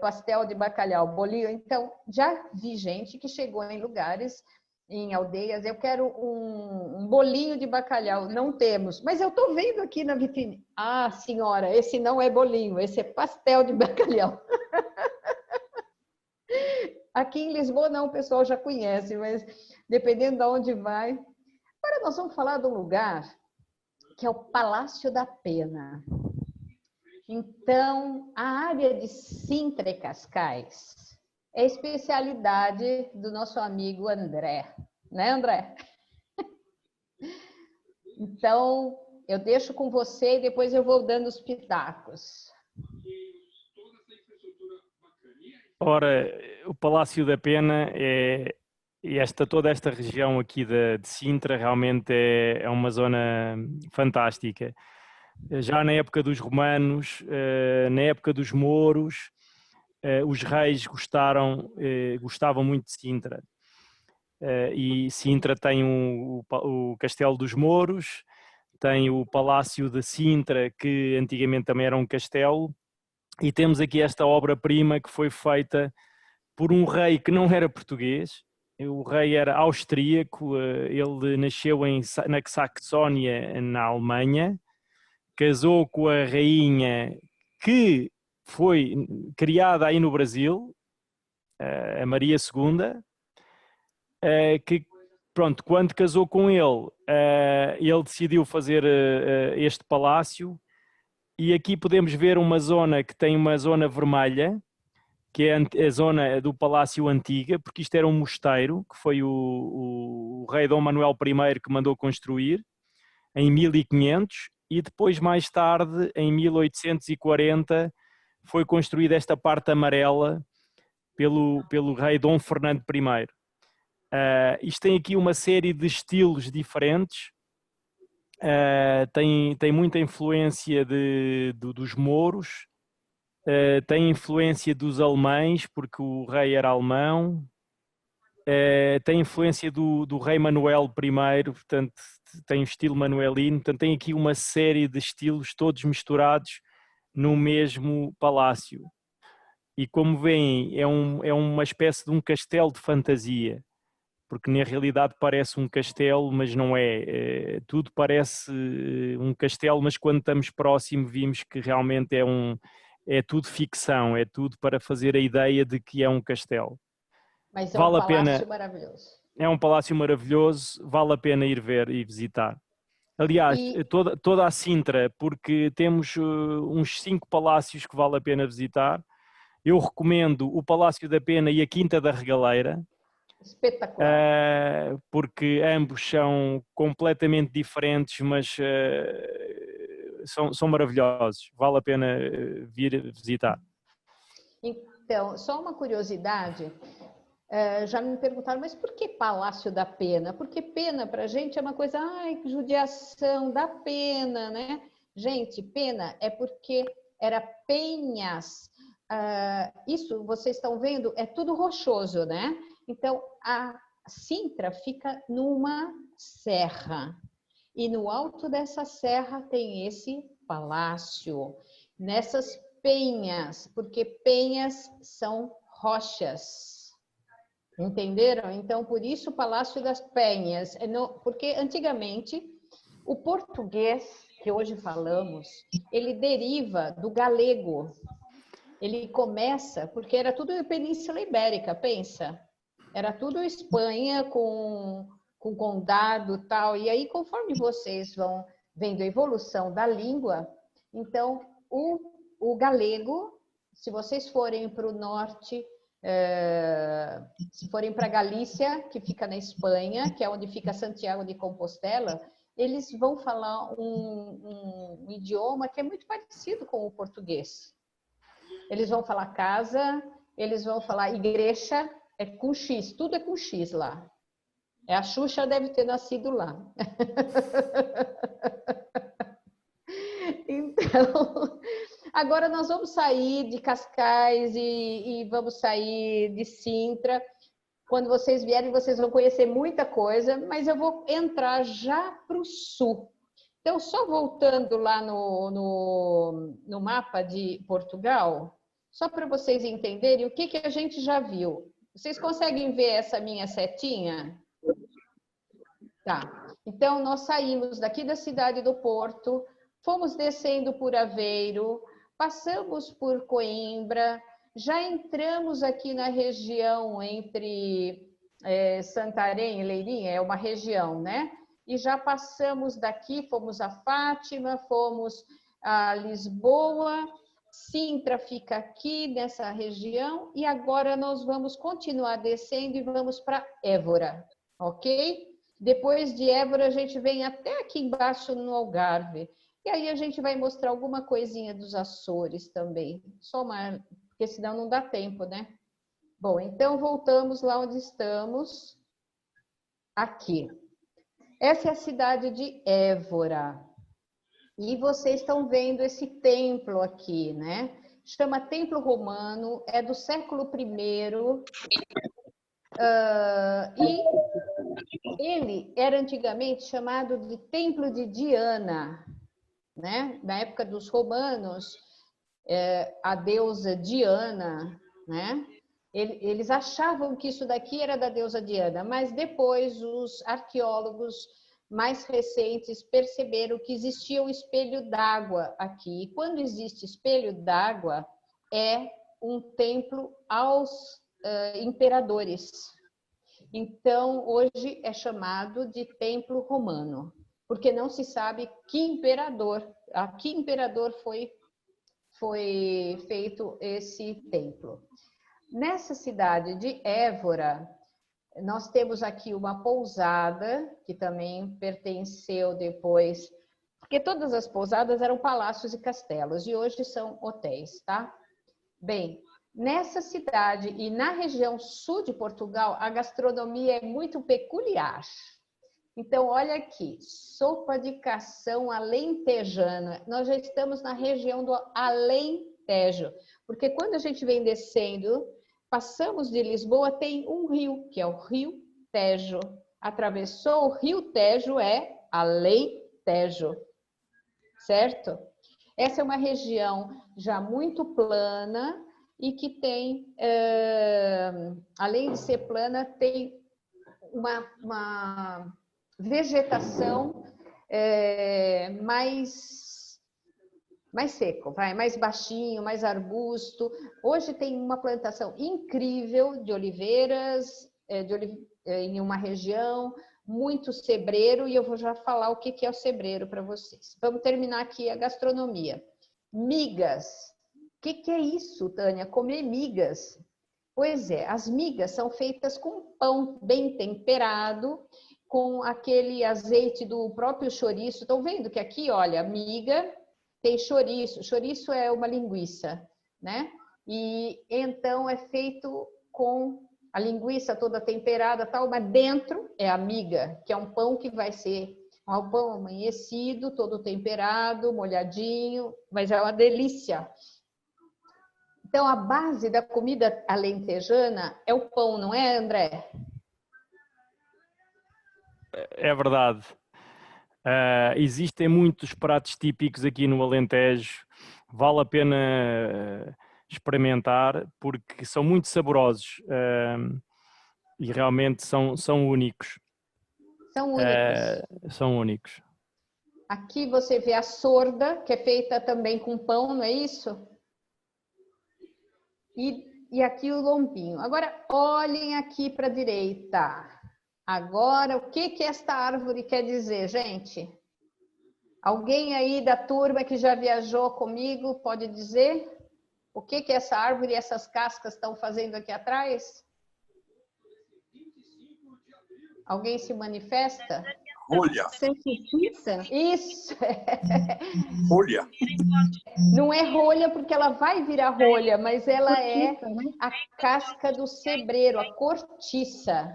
pastel de bacalhau, bolinho. Então, já vi gente que chegou em lugares, em aldeias, eu quero um bolinho de bacalhau. Não temos, mas eu estou vendo aqui na vitrine. Ah, senhora, esse não é bolinho, esse é pastel de bacalhau. Aqui em Lisboa não, o pessoal já conhece, mas dependendo de onde vai. Agora nós vamos falar de um lugar que é o Palácio da Pena. Então, a área de Sintra e Cascais é especialidade do nosso amigo André. Né, André? Então, eu deixo com você e depois eu vou dando os pitacos. Ora, o Palácio da Pena e toda esta região aqui de Sintra realmente é uma zona fantástica. Já na época dos romanos, na época dos mouros, os reis gostavam muito de Sintra. E Sintra tem o Castelo dos Mouros, tem o Palácio de Sintra, que antigamente também era um castelo, e temos aqui esta obra-prima que foi feita por um rei que não era português. O rei era austríaco, ele nasceu na Saxónia, na Alemanha, casou com a rainha que foi criada aí no Brasil, a Maria II, que, pronto, quando casou com ele, ele decidiu fazer este palácio, e aqui podemos ver uma zona que tem uma zona vermelha, que é a zona do Palácio Antiga, porque isto era um mosteiro, que foi o rei Dom Manuel I que mandou construir, em 1500, e depois, mais tarde, em 1840, foi construída esta parte amarela pelo rei Dom Fernando I. Isto tem aqui uma série de estilos diferentes, tem muita influência dos mouros, tem influência dos alemães, porque o rei era alemão, tem influência do rei Manuel I, portanto tem o estilo manuelino, portanto tem aqui uma série de estilos todos misturados no mesmo palácio. E como veem, é uma espécie de um castelo de fantasia, porque na realidade parece um castelo, mas não é. Tudo parece um castelo, mas quando estamos próximo vimos que realmente é tudo ficção, é tudo para fazer a ideia de que é um castelo. Mas é um palácio maravilhoso. É um palácio maravilhoso, vale a pena ir ver e visitar. Aliás, toda a Sintra, porque temos uns 5 palácios que vale a pena visitar. Eu recomendo o Palácio da Pena e a Quinta da Regaleira. Espetacular. Porque ambos são completamente diferentes, mas são maravilhosos. Vale a pena vir visitar. Então, só uma curiosidade. Já me perguntaram, mas por que Palácio da Pena? Porque pena para a gente é uma coisa, ai, que judiação, dá pena, né? Gente, pena é porque era penhas. Isso, vocês estão vendo, é tudo rochoso, né? Então, a Sintra fica numa serra. E no alto dessa serra tem esse palácio. Nessas penhas, porque penhas são rochas. Entenderam? Então, por isso o Palácio das Penhas. Porque antigamente, o português, que hoje falamos, ele deriva do galego. Ele começa, porque era tudo Península Ibérica, pensa. Era tudo Espanha com condado e tal. E aí, conforme vocês vão vendo a evolução da língua, então, o galego, se vocês forem para o norte, se forem para Galícia, que fica na Espanha, que é onde fica Santiago de Compostela, eles vão falar um idioma que é muito parecido com o português. Eles vão falar casa, eles vão falar igreja, é com X, tudo é com X lá. A Xuxa deve ter nascido lá. Então, agora nós vamos sair de Cascais e vamos sair de Sintra. Quando vocês vierem, vocês vão conhecer muita coisa, mas eu vou entrar já para o sul. Então, só voltando lá no mapa de Portugal, só para vocês entenderem o que a gente já viu. Vocês conseguem ver essa minha setinha? Tá. Então, nós saímos daqui da cidade do Porto, fomos descendo por Aveiro, passamos por Coimbra, já entramos aqui na região entre Santarém e Leiria, é uma região, né? E já passamos daqui, fomos a Fátima, fomos a Lisboa, Sintra fica aqui nessa região, e agora nós vamos continuar descendo e vamos para Évora, ok? Depois de Évora, a gente vem até aqui embaixo no Algarve. E aí a gente vai mostrar alguma coisinha dos Açores também. Só uma, porque senão não dá tempo, né? Bom, então voltamos lá onde estamos. Aqui. Essa é a cidade de Évora. E vocês estão vendo esse templo aqui, né? Chama Templo Romano, é do século I. E ele era antigamente chamado de Templo de Diana, né? Na época dos romanos, a deusa Diana, né? Eles achavam que isso daqui era da deusa Diana, mas depois os arqueólogos mais recentes perceberam que existia um espelho d'água aqui. E quando existe espelho d'água, é um templo aos imperadores. Então, hoje é chamado de Templo Romano, porque não se sabe a que imperador foi feito esse templo. Nessa cidade de Évora, nós temos aqui uma pousada, que também pertenceu depois, porque todas as pousadas eram palácios e castelos, e hoje são hotéis, tá? Bem, nessa cidade e na região sul de Portugal, a gastronomia é muito peculiar. Então, olha aqui, sopa de cação alentejana. Nós já estamos na região do Alentejo, porque quando a gente vem descendo, passamos de Lisboa, tem um rio, que é o Rio Tejo. Atravessou o Rio Tejo, é Alentejo, certo? Essa é uma região já muito plana e que tem, além de ser plana, tem uma vegetação mais seco, mais baixinho, mais arbusto. Hoje tem uma plantação incrível de oliveiras em uma região, muito sebreiro, e eu vou já falar o que é o sebreiro para vocês. Vamos terminar aqui a gastronomia. Migas. O que é isso, Tânia? Comer migas. Pois é, as migas são feitas com pão bem temperado, com aquele azeite do próprio chouriço. Estão vendo que aqui, olha, miga tem chouriço. Chouriço é uma linguiça, né? E então é feito com a linguiça toda temperada, tal, mas dentro é a miga, que é um pão que vai ser um pão amanhecido, todo temperado, molhadinho, mas é uma delícia. Então, a base da comida alentejana é o pão, não é, André? É verdade. Existem muitos pratos típicos aqui no Alentejo. Vale a pena experimentar, porque são muito saborosos e realmente são únicos. São únicos. São únicos. Aqui você vê a sorda, que é feita também com pão, não é isso? E aqui o lombinho. Agora, olhem aqui para a direita. Agora, o que esta árvore quer dizer, gente? Alguém aí da turma que já viajou comigo pode dizer o que essa árvore e essas cascas estão fazendo aqui atrás? Alguém se manifesta? Rolha. Isso. Rolha. Não é rolha porque ela vai virar rolha, mas ela é a casca do sebreiro, a cortiça.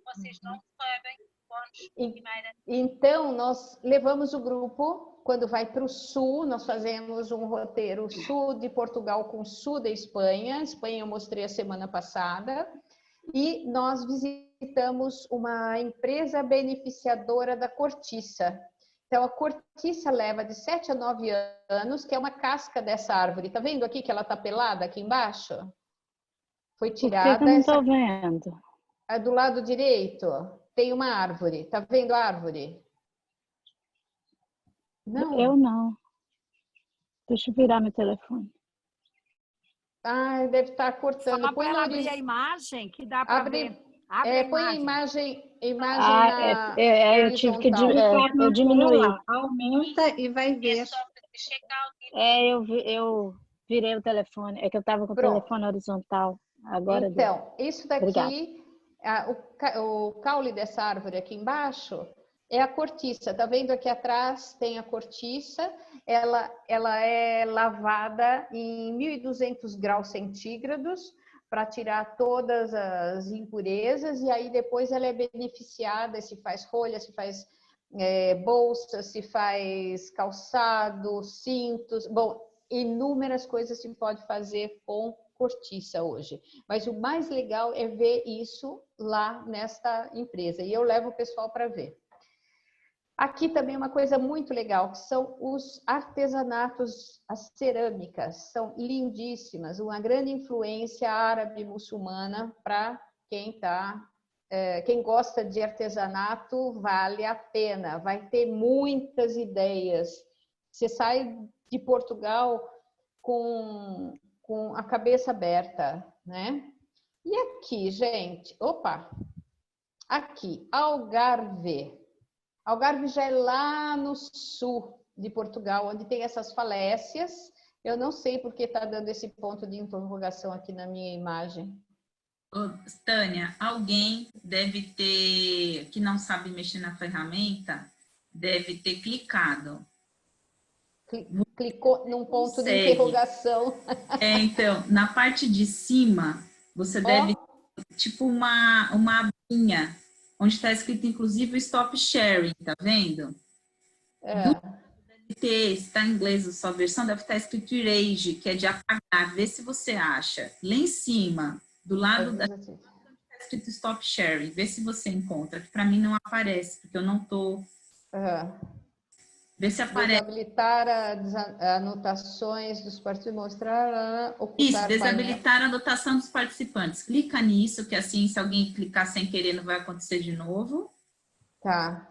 Vocês não recebem Então, nós levamos o grupo, quando vai para o sul, nós fazemos um roteiro sul de Portugal com sul da Espanha. Espanha eu mostrei a semana passada. E nós visitamos uma empresa beneficiadora da cortiça. Então, a cortiça leva de 7 a 9 anos, que é uma casca dessa árvore. Tá vendo aqui que ela tá pelada aqui embaixo? Foi tirada. Por que eu não estou vendo? Do lado direito tem uma árvore. Tá vendo a árvore? Não. Eu não. Deixa eu virar meu telefone. Ah, deve estar cortando. Só para ela abrir a imagem, que dá para ver. Põe a imagem na eu tive que eu diminuir. Aumenta e vai ver. Eu virei o telefone. É que eu estava com o telefone horizontal. Agora então, isso daqui o caule dessa árvore aqui embaixo é a cortiça. Tá vendo aqui atrás tem a cortiça, ela é lavada em 1.200 graus centígrados para tirar todas as impurezas, e aí depois ela é beneficiada, se faz rolha, se faz bolsa, se faz calçado, cintos, bom, inúmeras coisas se pode fazer com cortiça hoje. Mas o mais legal é ver isso lá nesta empresa, e eu levo o pessoal para ver. Aqui também uma coisa muito legal, que são os artesanatos, as cerâmicas, são lindíssimas, uma grande influência árabe muçulmana para quem gosta de artesanato, vale a pena, vai ter muitas ideias. Você sai de Portugal com a cabeça aberta, né? E aqui, gente, opa, aqui, Algarve. Algarve já é lá no sul de Portugal, onde tem essas falésias. Eu não sei porque está dando esse ponto de interrogação aqui na minha imagem. Ô, Tânia, alguém deve ter, que não sabe mexer na ferramenta, deve ter clicado. Clicou num ponto de interrogação. Então, na parte de cima, você deve ter tipo uma abinha, onde está escrito, inclusive, o Stop Sharing, tá vendo? Deve ter, se está em inglês a sua versão, deve estar escrito Erase, que é de apagar. Vê se você acha. Lá em cima, do lado da... está escrito Stop Sharing. Vê se você encontra, que para mim não aparece, porque eu não estou... Vê se aparece. Desabilitar as anotações dos participantes, mostrar... Isso, desabilitar a anotação dos participantes. Clica nisso, que assim, se alguém clicar sem querer, não vai acontecer de novo. Tá.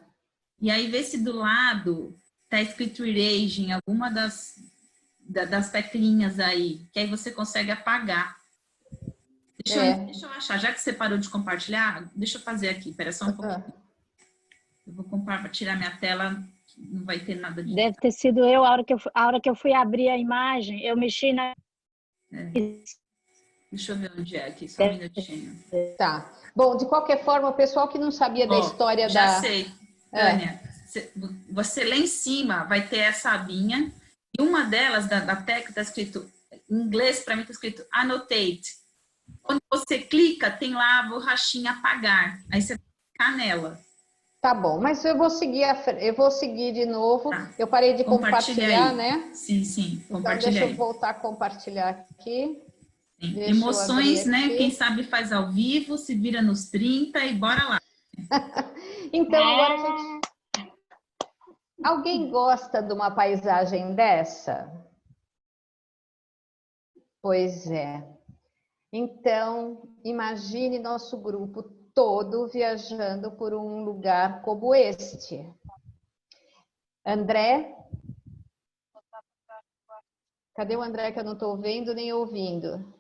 E aí, vê se do lado está escrito Erase em alguma das teclinhas aí, que aí você consegue apagar. Deixa eu achar, já que você parou de compartilhar, deixa eu fazer aqui, espera só um pouquinho. Eu vou tirar minha tela, não vai ter nada de... Deve ter sido eu, a hora que eu fui abrir a imagem, eu mexi na... Deixa eu ver onde é aqui, só um minutinho. Tá. Bom, de qualquer forma, o pessoal que não sabia da história já sei, Tânia. Você lá em cima vai ter essa abinha, e uma delas, da tecla, está escrito, em inglês, para mim está escrito Annotate. Quando você clica, tem lá a borrachinha apagar. Aí você vai clicar nela. Tá bom, mas eu vou seguir de novo. Tá. Eu parei de compartilhar, né? Sim, compartilha. Então, deixa eu voltar a compartilhar aqui. Emoções, né? Quem sabe faz ao vivo, se vira nos 30 e bora lá. Então, agora, gente... Alguém gosta de uma paisagem dessa? Pois é. Então, imagine nosso grupo todo viajando por um lugar como este. André? Cadê o André que eu não estou vendo nem ouvindo?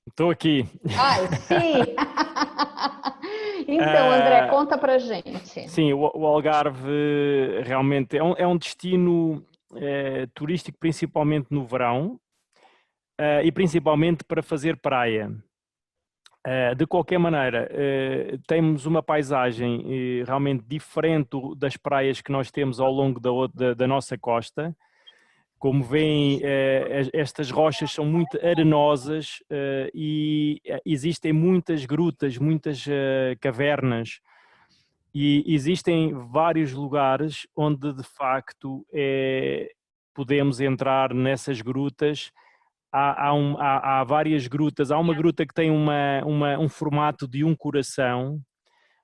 Estou aqui. Ai, sim! Então, André, conta pra gente. Sim, o Algarve realmente é um destino turístico, principalmente no verão, e principalmente para fazer praia. De qualquer maneira, temos uma paisagem realmente diferente das praias que nós temos ao longo da nossa costa. Como veem, estas rochas são muito arenosas e existem muitas grutas, muitas cavernas, e existem vários lugares onde de facto podemos entrar nessas grutas. Há várias grutas, há uma gruta que tem um formato de um coração,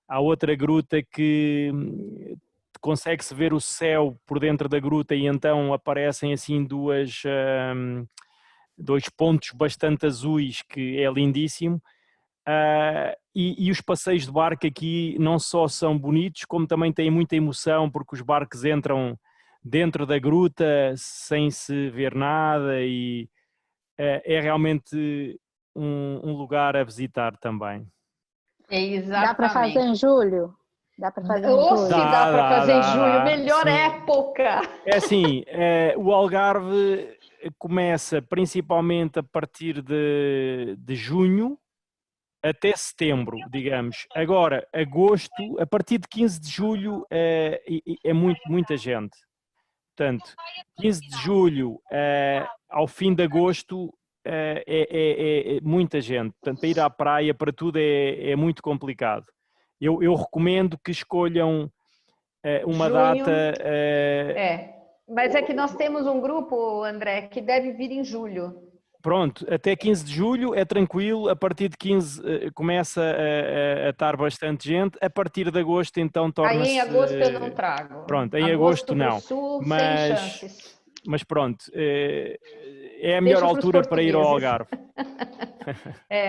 há outra gruta que consegue-se ver o céu por dentro da gruta e então aparecem assim dois pontos bastante azuis, que é lindíssimo. E os passeios de barco aqui não só são bonitos, como também têm muita emoção, porque os barcos entram dentro da gruta sem se ver nada e é realmente um lugar a visitar também. Exatamente. Dá para fazer em julho? Dá para fazer em julho? Se dá para fazer em julho, melhor sim. Época. É assim, o Algarve começa principalmente a partir de junho até setembro, digamos. Agora, agosto, a partir de 15 de julho é muita gente. Portanto, 15 de julho ao fim de agosto é muita gente. Portanto, para ir à praia, para tudo é muito complicado. Eu recomendo que escolham uma Junho, data... mas é que nós temos um grupo, André, que deve vir em julho. Pronto, até 15 de julho é tranquilo, a partir de 15 começa a estar bastante gente, a partir de agosto então torna-se... Aí em agosto eu não trago. Pronto, em agosto do não, Sul, sem chances. Mas pronto, é a melhor Deixa altura para ir ao Algarve.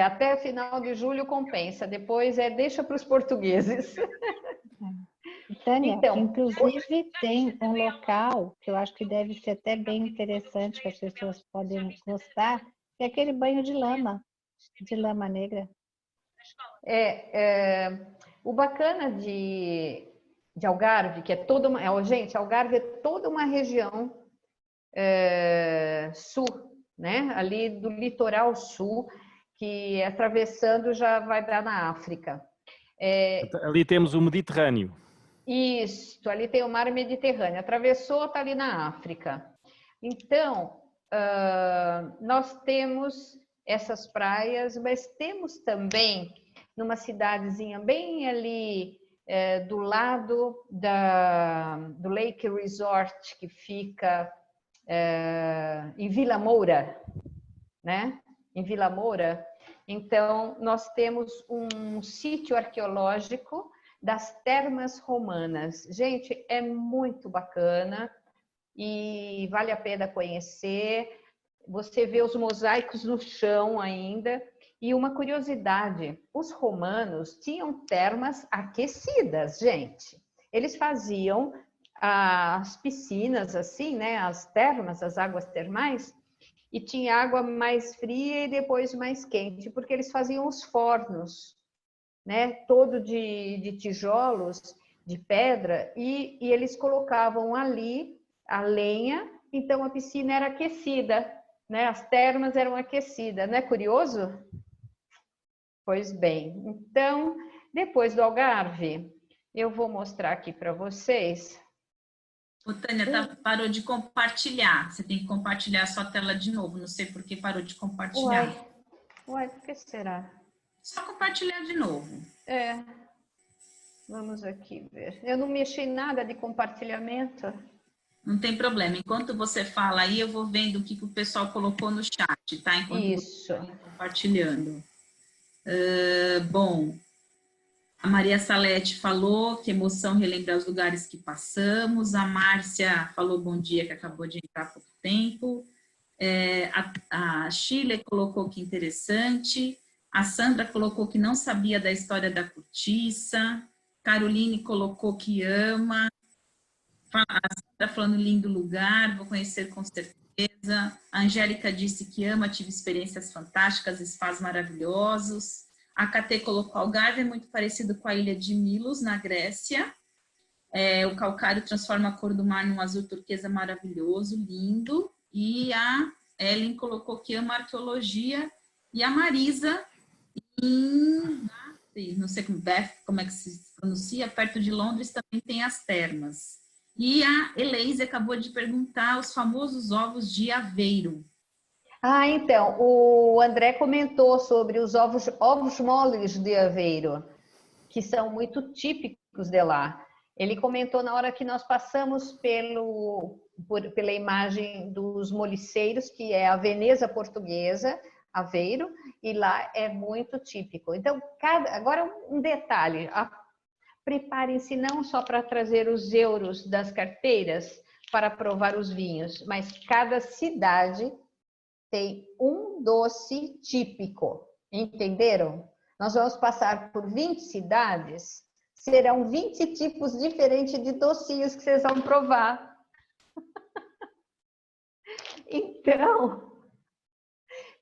Até final de julho compensa, depois deixa para os portugueses. Tânia, então, inclusive tem um local que eu acho que deve ser até bem interessante, que as pessoas podem gostar, que é aquele banho de lama negra. O bacana de Algarve, que é toda uma... gente, Algarve é toda uma região sul, né? Ali do litoral sul, que atravessando já vai dar na África. Ali temos o Mediterrâneo. Isso, ali tem o mar Mediterrâneo. Atravessou, está ali na África. Então, nós temos essas praias, mas temos também numa cidadezinha bem ali do lado do Lake Resort, que fica em Vila Moura, né? Em Vila Moura. Então, nós temos um sítio arqueológico das termas romanas. Gente, é muito bacana e vale a pena conhecer. Você vê os mosaicos no chão ainda. E uma curiosidade, os romanos tinham termas aquecidas, gente. Eles faziam as piscinas assim, né, as termas, as águas termais, e tinha água mais fria e depois mais quente, porque eles faziam os fornos, né, todo de tijolos, de pedra, e eles colocavam ali a lenha, então a piscina era aquecida, né, as termas eram aquecidas, não é curioso? Pois bem, então, depois do Algarve, eu vou mostrar aqui para vocês. Ô, Tânia, parou de compartilhar, você tem que compartilhar a sua tela de novo, não sei por que parou de compartilhar. Uai, por que será? Só compartilhar de novo. Vamos aqui ver. Eu não mexi em nada de compartilhamento. Não tem problema. Enquanto você fala aí, eu vou vendo o que o pessoal colocou no chat, tá? Enquanto isso. você está compartilhando. Bom, a Maria Salete falou que emoção relembrar os lugares que passamos. A Márcia falou bom dia, que acabou de entrar há pouco tempo. A Shirley colocou que interessante. A Sandra colocou que não sabia da história da cortiça. Caroline colocou que ama. A Sandra falando lindo lugar, vou conhecer com certeza. A Angélica disse que ama, tive experiências fantásticas, spas maravilhosos. A KT colocou Algarve, é muito parecido com a ilha de Milos, na Grécia. O calcário transforma a cor do mar num azul turquesa maravilhoso, lindo. E a Ellen colocou que ama arqueologia. E a Marisa, não sei como é que se pronuncia, perto de Londres também tem as termas. E a Eleise acabou de perguntar os famosos ovos de Aveiro. Então, o André comentou sobre os ovos moles de Aveiro, que são muito típicos de lá. Ele comentou na hora que nós passamos pela imagem dos moliceiros, que é a Veneza portuguesa, Aveiro, e lá é muito típico. Então, agora um detalhe, preparem-se não só para trazer os euros das carteiras para provar os vinhos, mas cada cidade tem um doce típico, entenderam? Nós vamos passar por 20 cidades, serão 20 tipos diferentes de docinhos que vocês vão provar. Então,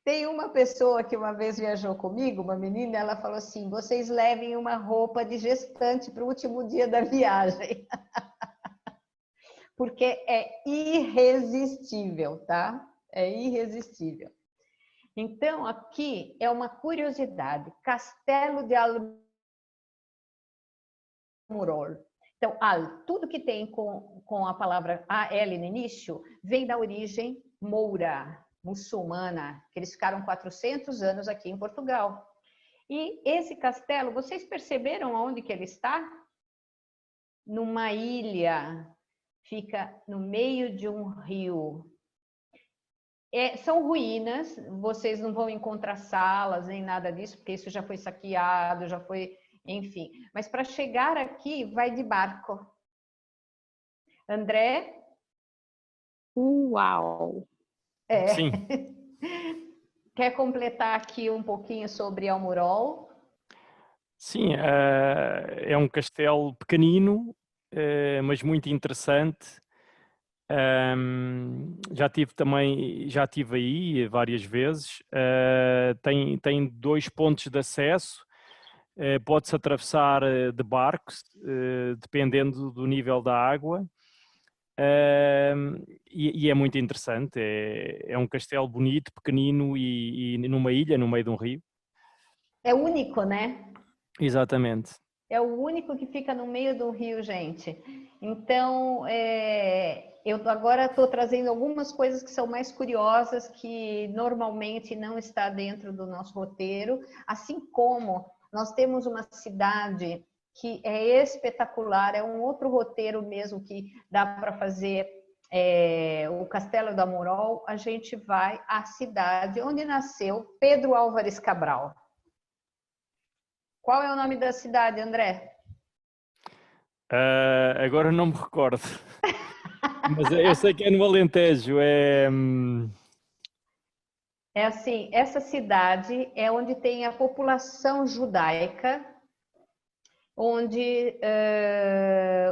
tem uma pessoa que uma vez viajou comigo, uma menina, ela falou assim, vocês levem uma roupa de gestante para o último dia da viagem. Porque é irresistível, tá? É irresistível. Então, aqui é uma curiosidade. Castelo de Almorol. Então, tudo que tem com a palavra AL no início vem da origem moura, muçulmana, que eles ficaram 400 anos aqui em Portugal. E esse castelo, vocês perceberam onde que ele está? Numa ilha, fica no meio de um rio. São ruínas, vocês não vão encontrar salas nem nada disso, porque isso já foi saqueado, já foi... Enfim, mas para chegar aqui, vai de barco. André? Uau! Sim. Quer completar aqui um pouquinho sobre Almorol? Sim, é um castelo pequenino, mas muito interessante. Já tive aí várias vezes. Tem 2 pontos de acesso. Pode-se atravessar de barcos, dependendo do nível da água, e é muito interessante. É um castelo bonito, pequenino e numa ilha, no meio de um rio. É único, né? Exatamente. É o único que fica no meio do rio, gente. Então, eu agora estou trazendo algumas coisas que são mais curiosas, que normalmente não está dentro do nosso roteiro, assim como nós temos uma cidade que é espetacular, é um outro roteiro mesmo que dá para fazer, o Castelo do Almorol. A gente vai à cidade onde nasceu Pedro Álvares Cabral. Qual é o nome da cidade, André? Agora não me recordo, mas eu sei que é no Alentejo. É assim, essa cidade é onde tem a população judaica, onde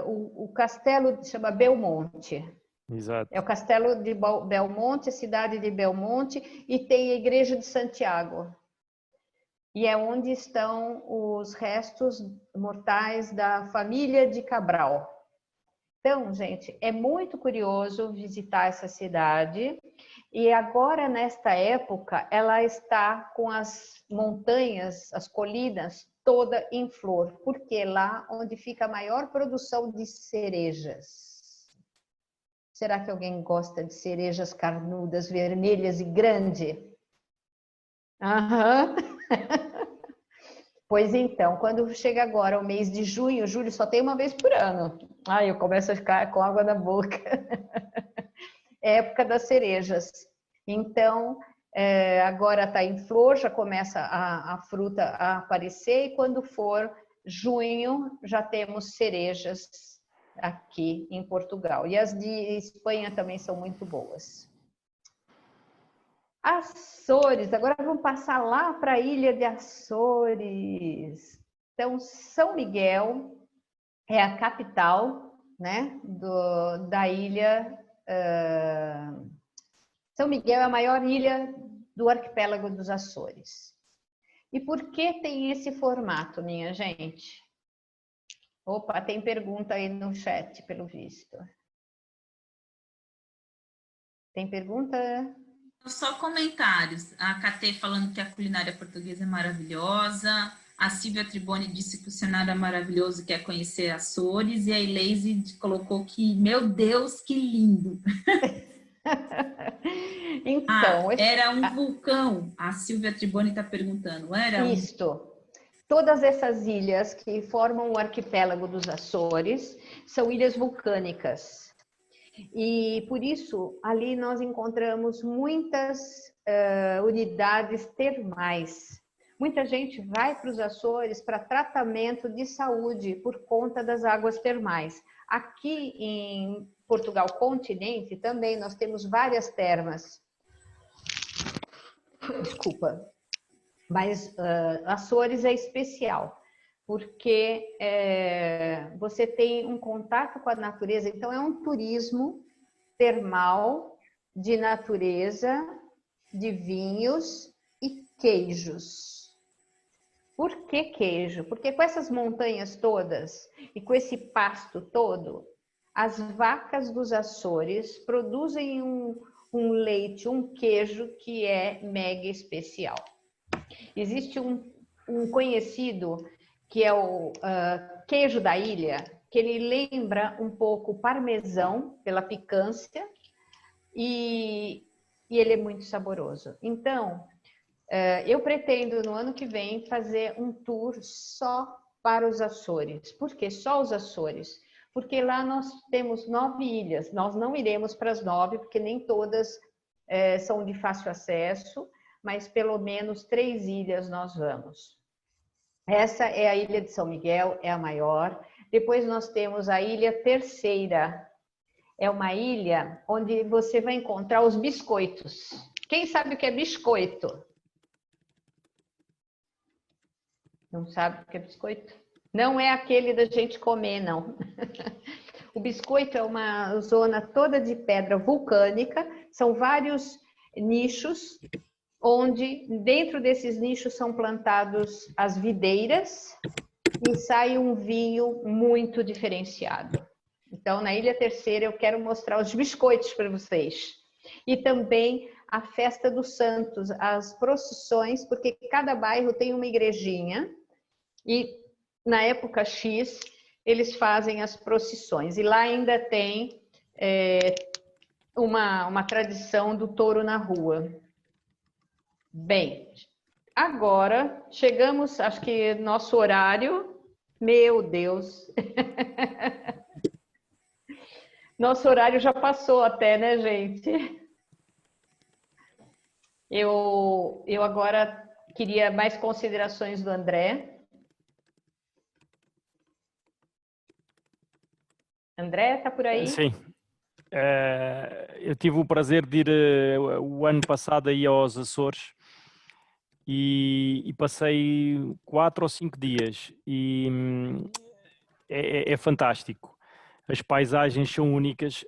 o castelo chama Belmonte. Exato. É o castelo de Belmonte, a cidade de Belmonte, e tem a igreja de Santiago. E é onde estão os restos mortais da família de Cabral. Então, gente, é muito curioso visitar essa cidade. E agora, nesta época, ela está com as montanhas, as colinas, toda em flor, porque é lá onde fica a maior produção de cerejas. Será que alguém gosta de cerejas carnudas, vermelhas e grandes? Aham. Pois então, quando chega agora o mês de junho, julho só tem uma vez por ano. Ai, eu começo a ficar com água na boca. É época das cerejas. Então, agora está em flor, já começa a fruta a aparecer, e quando for junho, já temos cerejas aqui em Portugal. E as de Espanha também são muito boas. Açores, agora vamos passar lá para a ilha de Açores. Então, São Miguel é a capital, né, da ilha. São Miguel é a maior ilha do arquipélago dos Açores. E por que tem esse formato, minha gente? Opa, tem pergunta aí no chat, pelo visto. Tem pergunta? Só comentários. A Catê falando que a culinária portuguesa é maravilhosa. A Silvia Triboni disse que o cenário é maravilhoso, quer conhecer Açores. E a Eleise colocou que, meu Deus, que lindo! Então, era um vulcão. A Silvia Triboni está perguntando. Isto. Todas essas ilhas que formam o arquipélago dos Açores são ilhas vulcânicas. E por isso, ali nós encontramos muitas unidades termais. Muita gente vai para os Açores para tratamento de saúde por conta das águas termais. Aqui em Portugal continente também nós temos várias termas. Desculpa. Mas Açores é especial, porque você tem um contato com a natureza. Então, é um turismo termal de natureza, de vinhos e queijos. Por que queijo? Porque com essas montanhas todas e com esse pasto todo, as vacas dos Açores produzem um leite, um queijo que é mega especial. Existe um conhecido que é o queijo da ilha, que ele lembra um pouco o parmesão pela picância e ele é muito saboroso. Então, eu pretendo no ano que vem fazer um tour só para os Açores. Por que só os Açores? Porque lá nós temos 9 ilhas. Nós não iremos para as 9, porque nem todas são de fácil acesso, mas pelo menos 3 ilhas nós vamos. Essa é a Ilha de São Miguel, é a maior. Depois nós temos a Ilha Terceira. É uma ilha onde você vai encontrar os biscoitos. Quem sabe o que é biscoito? Não sabe o que é biscoito? Não é aquele da gente comer, não. O biscoito é uma zona toda de pedra vulcânica. São vários nichos, onde dentro desses nichos são plantados as videiras e sai um vinho muito diferenciado. Então, na Ilha Terceira, eu quero mostrar os biscoitos para vocês. E também a Festa dos Santos, as procissões, porque cada bairro tem uma igrejinha e na época X eles fazem as procissões. E lá ainda tem uma tradição do touro na rua. Bem, agora chegamos, acho que nosso horário, meu Deus, nosso horário já passou até, né, gente? Eu agora queria mais considerações do André. André, tá por aí? Sim. Eu tive o prazer de ir o ano passado aí aos Açores e passei 4 ou 5 dias e é fantástico. As paisagens são únicas,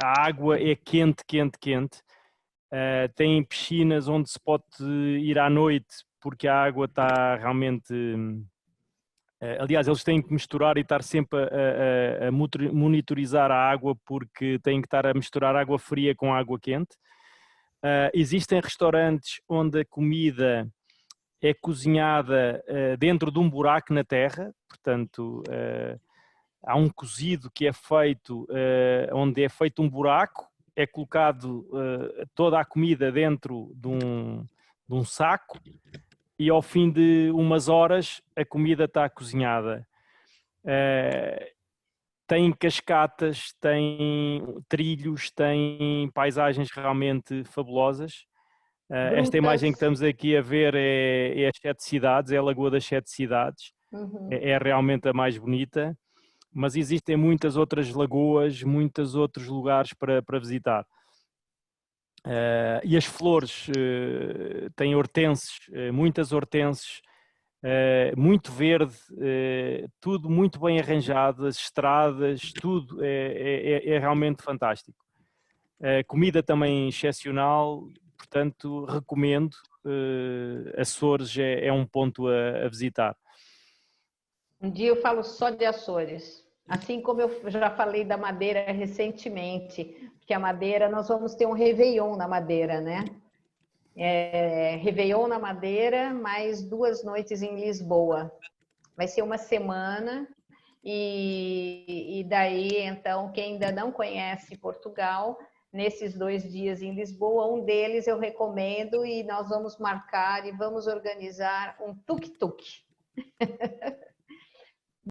a água é quente, quente, quente. Tem piscinas onde se pode ir à noite porque a água está realmente... Aliás, eles têm que misturar e estar sempre a monitorizar a água porque têm que estar a misturar água fria com água quente. Existem restaurantes onde a comida é cozinhada dentro de um buraco na terra, portanto há um cozido que é feito onde é feito um buraco, é colocado toda a comida dentro de um saco e ao fim de umas horas a comida está cozinhada. Tem cascatas, tem trilhos, tem paisagens realmente fabulosas. Esta imagem que estamos aqui a ver é as 7 cidades, é a Lagoa das 7 Cidades. Uhum. É realmente a mais bonita, mas existem muitas outras lagoas, muitos outros lugares para visitar. E as flores, têm hortenses, muitas hortenses, muito verde, tudo muito bem arranjado, as estradas, tudo é realmente fantástico. Comida também excepcional, portanto recomendo, Açores é um ponto a visitar. Um dia eu falo só de Açores, assim como eu já falei da Madeira recentemente, porque a Madeira, nós vamos ter um Réveillon na Madeira, né? Réveillon na Madeira, mais 2 noites em Lisboa. Vai ser uma semana e daí, então, quem ainda não conhece Portugal, nesses 2 dias em Lisboa, um deles eu recomendo e nós vamos marcar e vamos organizar um tuk-tuk.